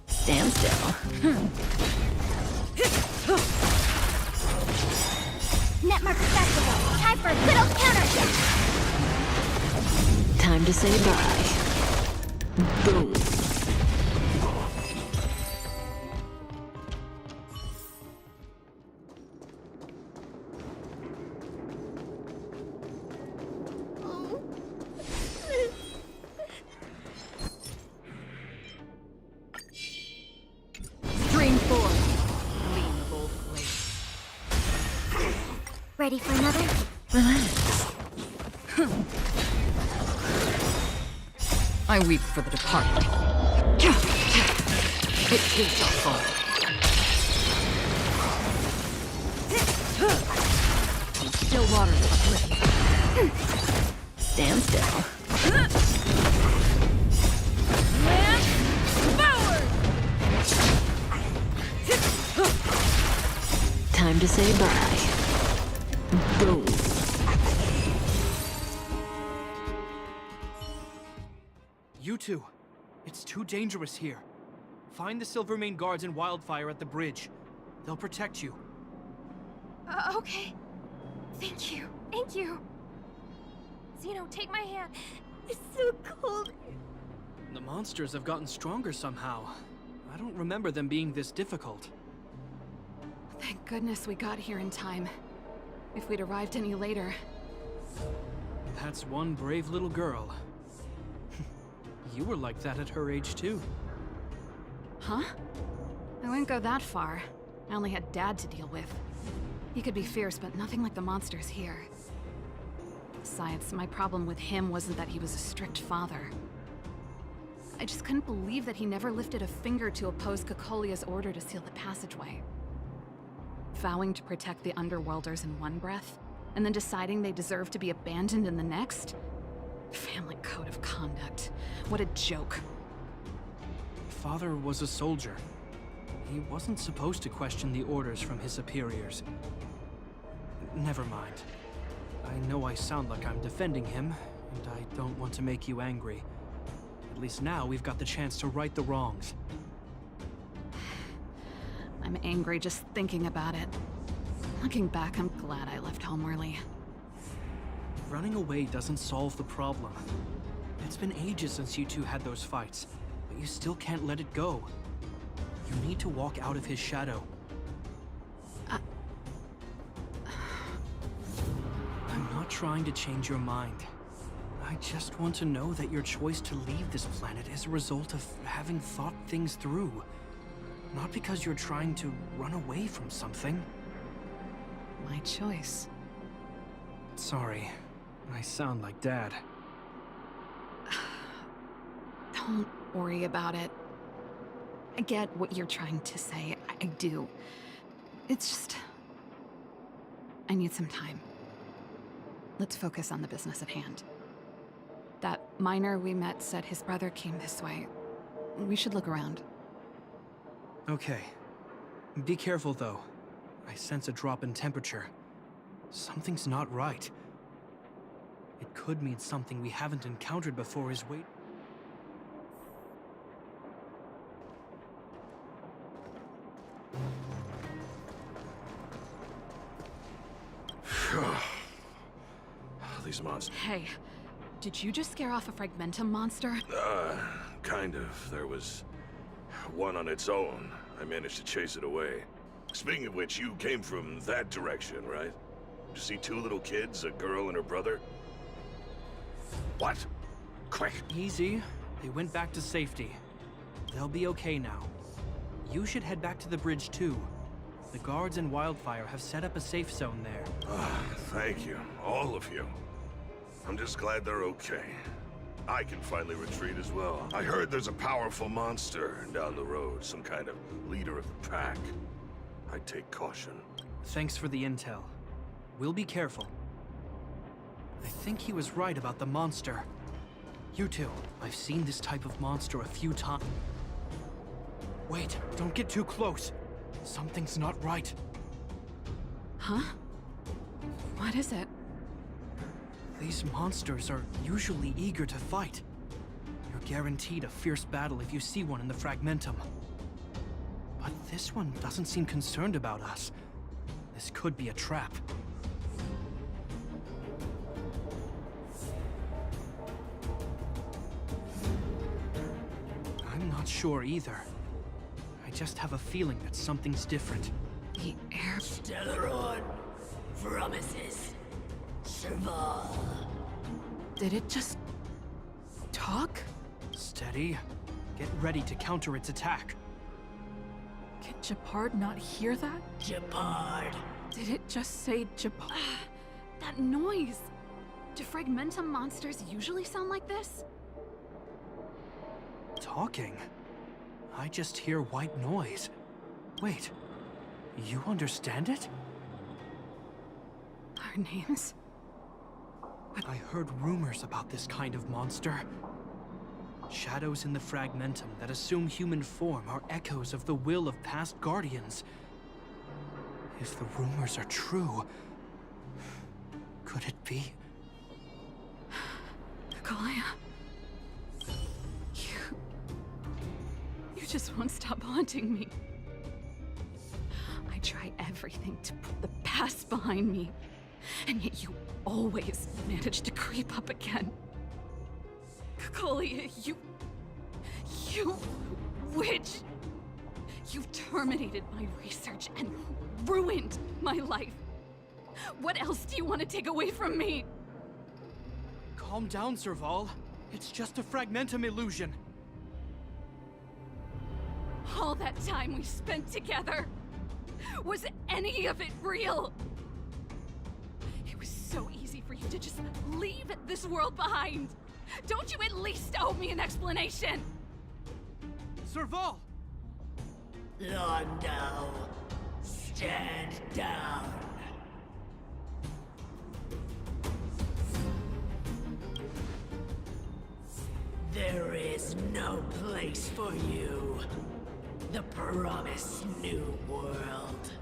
Stand still. Net markers activated. Time for a good old counterattack. Time to say bye. Boom. Stream forth. Gleam of old flames. Ready for another? Relax. I weep for the departed. It too shall fall. And still waters uplift. Stand still. Land forward! Time to say bye. Boom. You two, it's too dangerous here. Find the Silvermane guards and Wildfire at the bridge. They'll protect you. Okay. Thank you. Thank you. Zeno, take my hand. It's so cold. The monsters have gotten stronger somehow. I don't remember them being this difficult. Thank goodness we got here in time. If we'd arrived any later... That's one brave little girl. You were like that at her age, too. Huh? I wouldn't go that far. I only had Dad to deal with. He could be fierce, but nothing like the monsters here. Besides, my problem with him wasn't that he was a strict father. I just couldn't believe that he never lifted a finger to oppose Cocolia's order to seal the passageway. Vowing to protect the Underworlders in one breath, and then deciding they deserve to be abandoned in the next? Family code of conduct. What a joke. Father was a soldier. He wasn't supposed to question the orders from his superiors. Never mind. I know I sound like I'm defending him, and I don't want to make you angry. At least now we've got the chance to right the wrongs. I'm angry just thinking about it. Looking back, I'm glad I left home early. Running away doesn't solve the problem. It's been ages since you two had those fights, but you still can't let it go. You need to walk out of his shadow. I'm not trying to change your mind. I just want to know that your choice to leave this planet is a result of having thought things through. Not because you're trying to run away from something. My choice. Sorry, I sound like Dad. Don't worry about it. I get what you're trying to say. I do. It's just... I need some time. Let's focus on the business at hand. That miner we met said his brother came this way. We should look around. Okay. Be careful, though. I sense a drop in temperature. Something's not right. It could mean something we haven't encountered before is wait. These monsters. Hey, did you just scare off a Fragmentum monster? Kind of. There was one on its own. I managed to chase it away. Speaking of which, you came from that direction, right? Did you see two little kids, a girl and her brother? What? Quick! Easy. They went back to safety. They'll be okay now. You should head back to the bridge, too. The guards and Wildfire have set up a safe zone there. Thank you. All of you. I'm just glad they're okay. I can finally retreat as well. I heard there's a powerful monster down the road, some kind of leader of the pack. I'd take caution. Thanks for the intel. We'll be careful. I think he was right about the monster. You two, I've seen this type of monster a few times. Wait, don't get too close. Something's not right. Huh? What is it? These monsters are usually eager to fight. You're guaranteed a fierce battle if you see one in the Fragmentum. But this one doesn't seem concerned about us. This could be a trap. I'm not sure either. I just have a feeling that something's different. The air... Stellaron promises survival. Did it just... talk? Steady. Get ready to counter its attack. Can Gepard not hear that? Gepard Did it just say Japan? That noise! Do fragmentum monsters usually sound like this? Talking? I just hear white noise. Wait, you understand it? Our names? I heard rumors about this kind of monster. Shadows in the fragmentum that assume human form are echoes of the will of past guardians. If the rumors are true, could it be? Kalaya. You just won't stop haunting me. I try everything to put the past behind me, and yet you always manage to creep up again. Kalaya, you witch! You've terminated my research and ruined my life. What else do you want to take away from me? Calm down, Serval. It's just a fragmentum illusion. All that time we spent together, was any of it real? It was so easy for you to just leave this world behind. Don't you at least owe me an explanation? Serval! Londo, stand down. There is no place for you. The promised new world.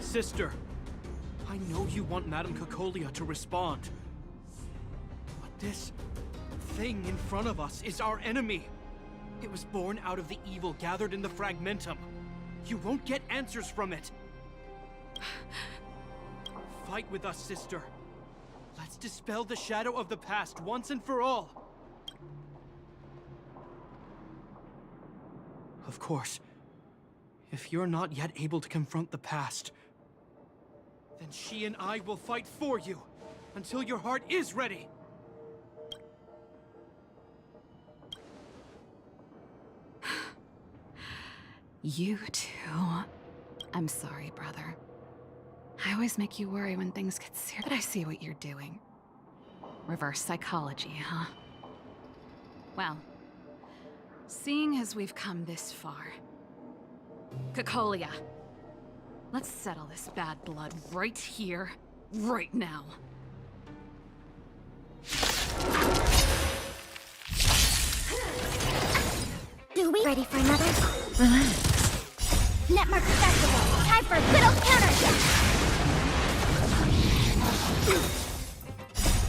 Sister, I know you want Madame Cacolia to respond. But this thing in front of us is our enemy. It was born out of the evil gathered in the fragmentum. You won't get answers from it. Fight with us, sister. Let's dispel the shadow of the past once and for all. Of course, if you're not yet able to confront the past, then she and I will fight for you until your heart is ready. You too. I'm sorry, brother. I always make you worry when things get serious, but I see what you're doing. Reverse psychology, huh? Well, seeing as we've come this far, Cacolia, let's settle this bad blood right here, right now. Do we ready for another? Relax. Netmark Festival. Time for a good old counterattack.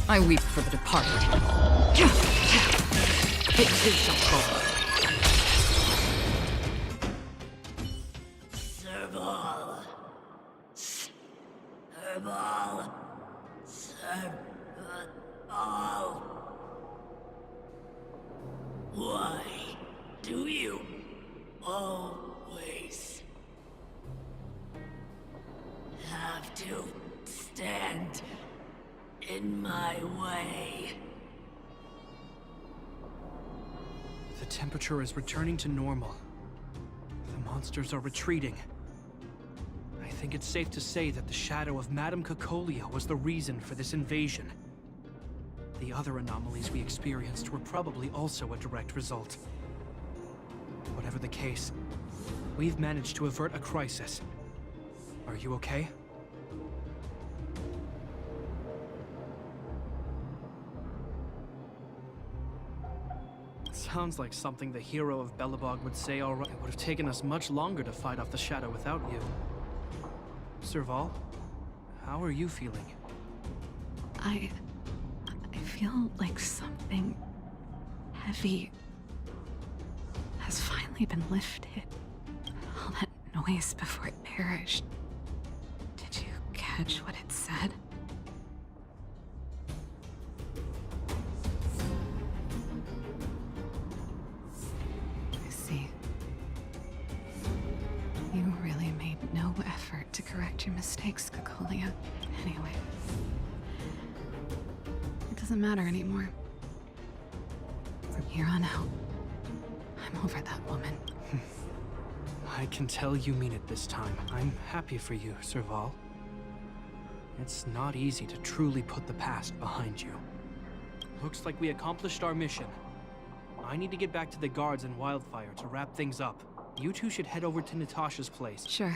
I weep for the departed. It too shall fall. Serval. Serval. Serval. Why do you always have to stand in my way? The temperature is returning to normal. The monsters are retreating. I think it's safe to say that the shadow of Madame Cacolia was the reason for this invasion. The other anomalies we experienced were probably also a direct result. Whatever the case, we've managed to avert a crisis. Are you okay? Sounds like something the hero of Belobog would say, all right. It would have taken us much longer to fight off the shadow without you. Serval, how are you feeling? I feel like something heavy has finally been lifted. All that noise before it perished. Did you catch what it said? I see. You really made no effort to correct your mistakes, Cacolia. Anyway. It doesn't matter anymore. From here on out, I'm over that woman. I can tell you mean it this time. I'm happy for you, Serval. It's not easy to truly put the past behind you. Looks like we accomplished our mission. I need to get back to the guards and Wildfire to wrap things up. You two should head over to Natasha's place. Sure.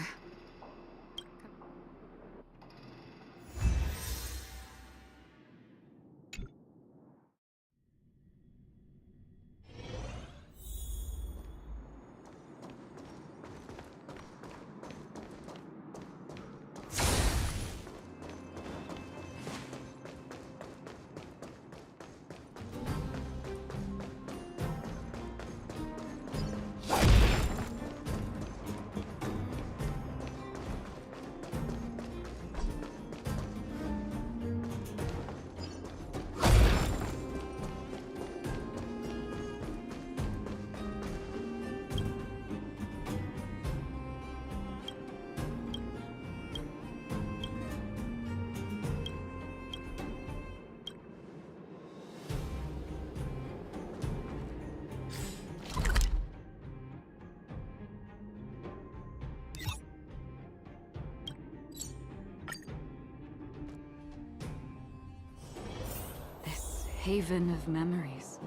Haven of memories.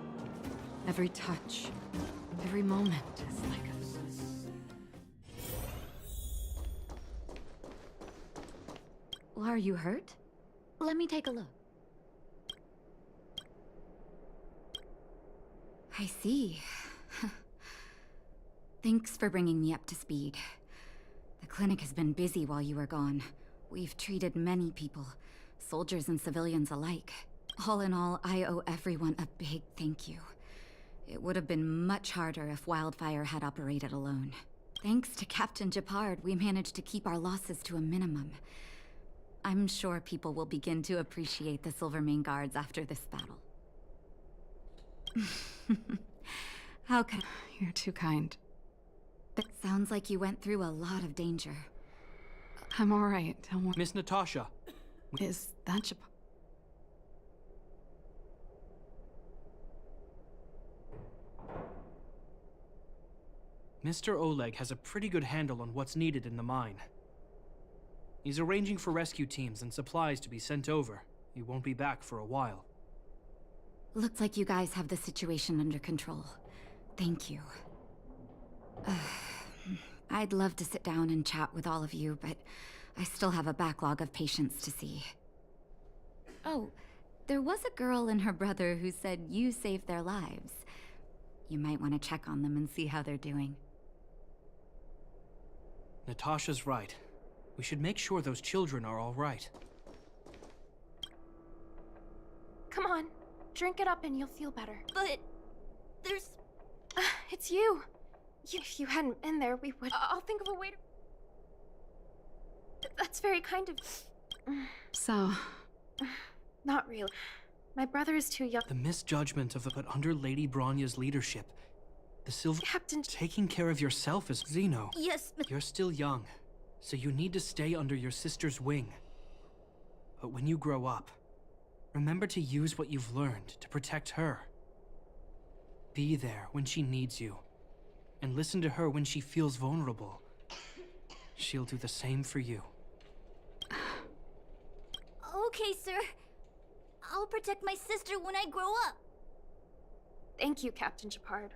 Every touch, every moment is like a... Are you hurt? Let me take a look. I see. Thanks for bringing me up to speed. The clinic has been busy while you were gone. We've treated many people, soldiers and civilians alike. All in all, I owe everyone a big thank you. It would have been much harder if Wildfire had operated alone. Thanks to Captain Japard, we managed to keep our losses to a minimum. I'm sure people will begin to appreciate the Silvermane Guards after this battle. How can... You're too kind. That sounds like you went through a lot of danger. I'm all right, don't worry. Miss Natasha! Is that Japard? Mr. Oleg has a pretty good handle on what's needed in the mine. He's arranging for rescue teams and supplies to be sent over. He won't be back for a while. Looks like you guys have the situation under control. Thank you. I'd love to sit down and chat with all of you, but I still have a backlog of patients to see. Oh, there was a girl and her brother who said you saved their lives. You might want to check on them and see how they're doing. Natasha's right. We should make sure those children are all right. Come on, drink it up and you'll feel better. But there's... It's you. If you hadn't been there, we would... I'll think of a way to... That's very kind of... So... Not really. My brother is too young. The misjudgment of but under Lady Bronya's leadership, the Silver... Captain... Taking care of yourself is Zeno. Yes, but... You're still young, so you need to stay under your sister's wing. But when you grow up, remember to use what you've learned to protect her. Be there when she needs you, and listen to her when she feels vulnerable. She'll do the same for you. Okay, sir. I'll protect my sister when I grow up. Thank you, Captain Japard.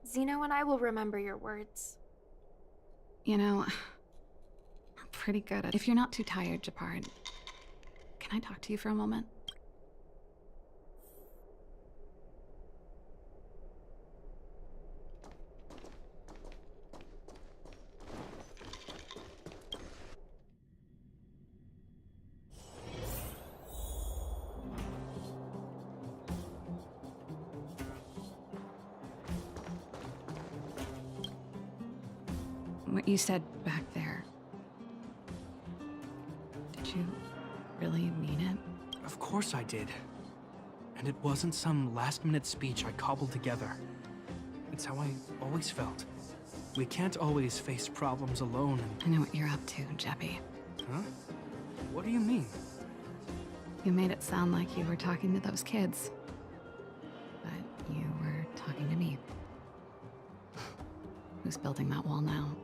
Zeno and I will remember your words. You know, I'm pretty good at... If you're not too tired, Japard, can I talk to you for a moment? What you said back there, did you really mean it? Of course I did. And it wasn't some last-minute speech I cobbled together. It's how I always felt. We can't always face problems alone and... I know what you're up to, Jeppy. Huh? What do you mean? You made it sound like you were talking to those kids. But you were talking to me. Who's building that wall now?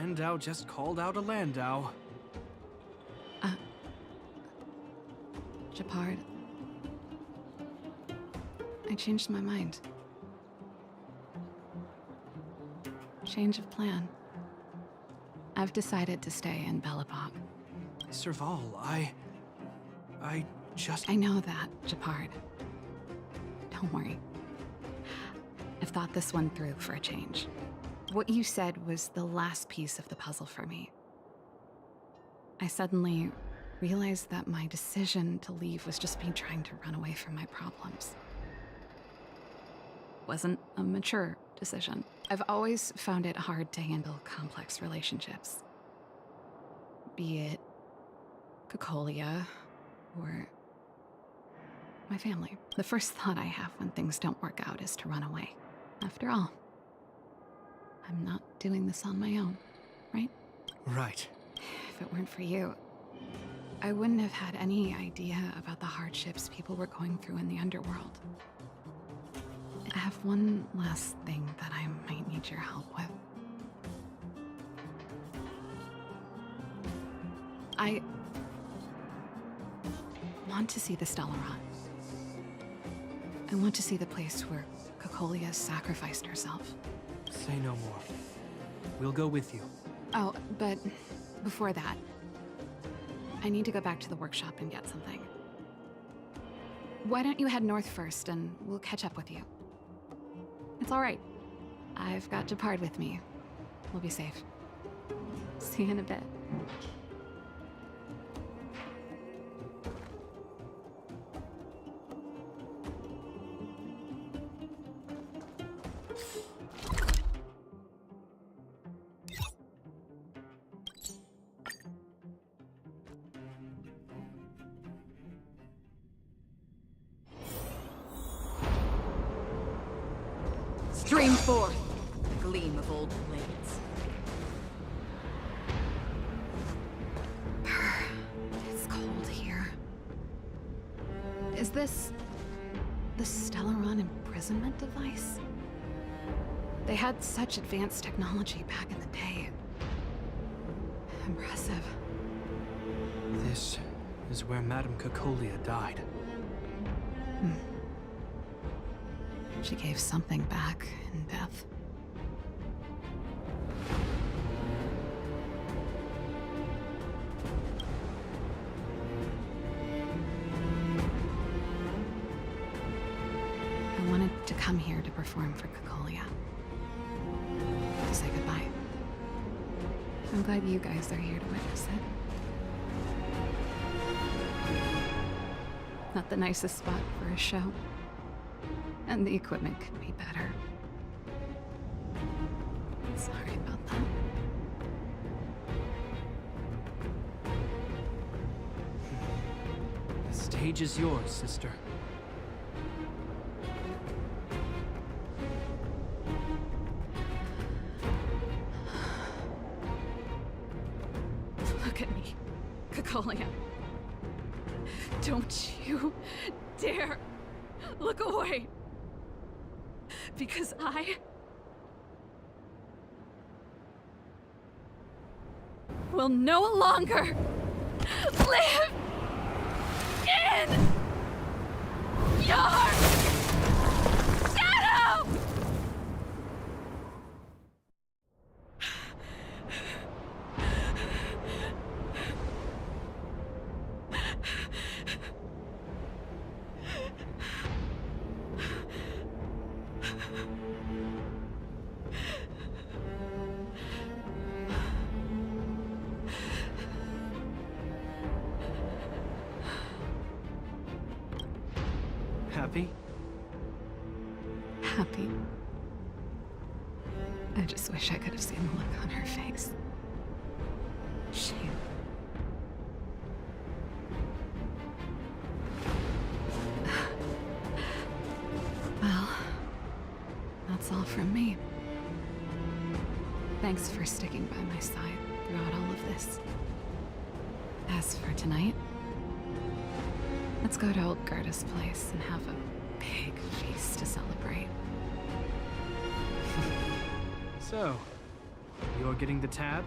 Landau just called out a Landau. Gepard. I changed my mind. Change of plan. I've decided to stay in Belobog. Serval, I just... I know that, Gepard. Don't worry. I've thought this one through for a change. What you said was the last piece of the puzzle for me. I suddenly realized that my decision to leave was just me trying to run away from my problems. Wasn't a mature decision. I've always found it hard to handle complex relationships. Be it Cocolia or my family. The first thought I have when things don't work out is to run away. After all, I'm not doing this on my own, right? Right. If it weren't for you, I wouldn't have had any idea about the hardships people were going through in the underworld. I have one last thing that I might need your help with. I want to see the Stellaron. I want to see the place where Cocolia sacrificed herself. Say no more. We'll go with you. Oh, but before that, I need to go back to the workshop and get something. Why don't you head north first, and we'll catch up with you. It's all right. I've got Gepard with me. We'll be safe. See you in a bit. Stream forth, the gleam of old blades. It's cold here. Is this the Stellaron imprisonment device? They had such advanced technology back in the day. Impressive. This is where Madame Cocolia died. She gave something back in death. I wanted to come here to perform for Cocolia. To say goodbye. I'm glad you guys are here to witness it. Not the nicest spot for a show. And the equipment could be better. Sorry about that. The stage is yours, sister. Look at me, Cocolia. Don't you dare look away. Because I will no longer live in your shadow! Happy? Happy. I just wish I could have seen the look on her face. Shame. Well, that's all from me. Thanks for sticking by my side throughout all of this. As for tonight, let's go to old Gerda's place and have a big feast to celebrate. So, You're getting the tab?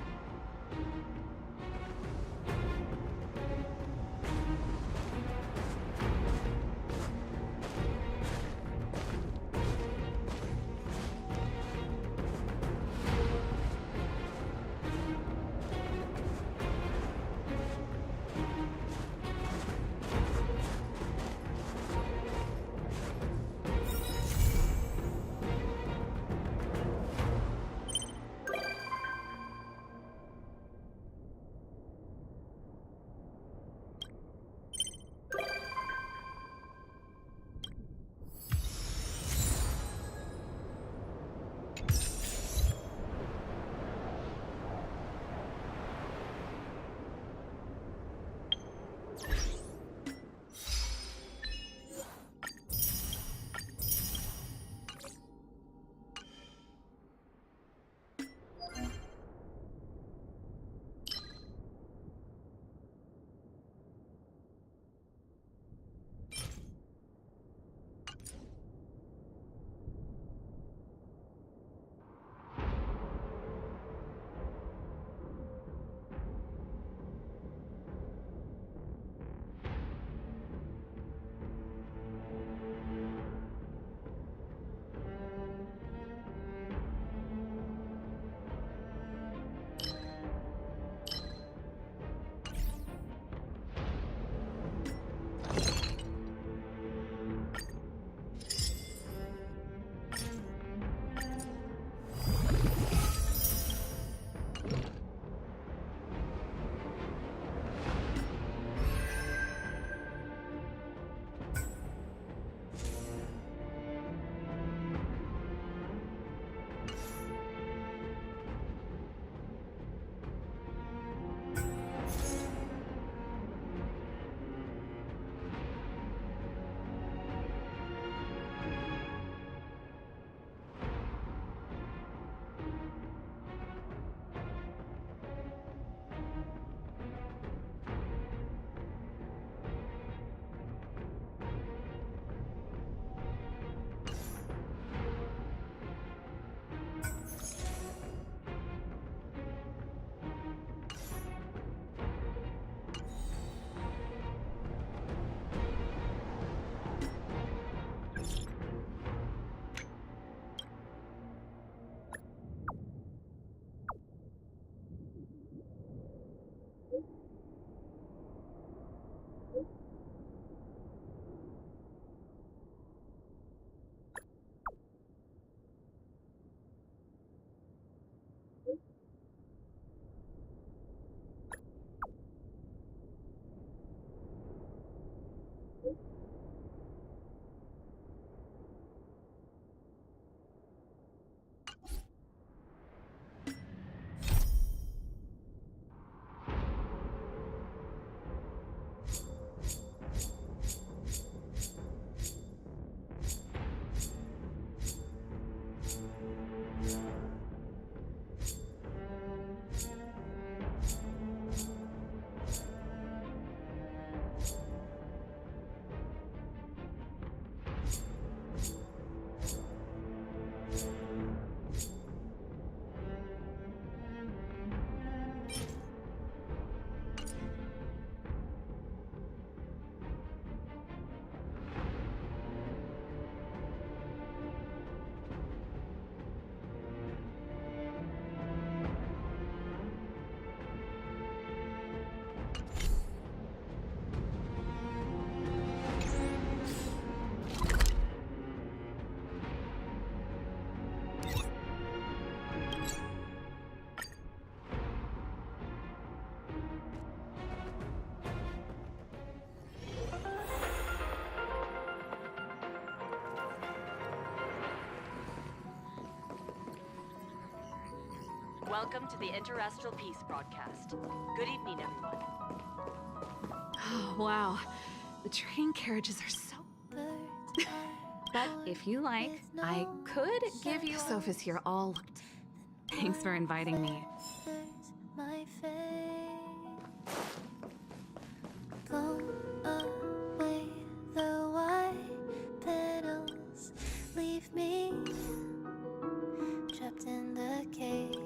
Welcome to the Interastral Peace broadcast. Good evening, everyone. Oh, wow. The train carriages are so... But if you like, I could give you... Sophia's here all... Thanks for inviting me. My face. Blow away the white petals. Leave me trapped in the cage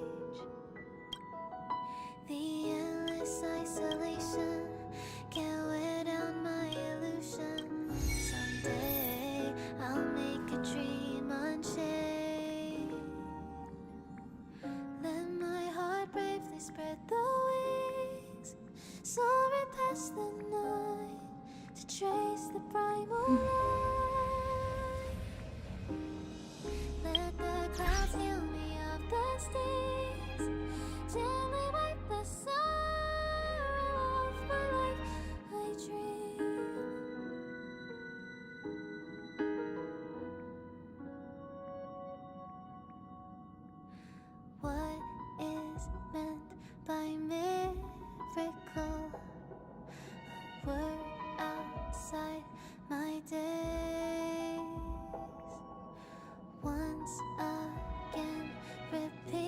spread the wings, soaring past the night to trace the primal light. Let the clouds heal me of the stings, gently wipe the sorrow off my life. I dream. What is meant by miracle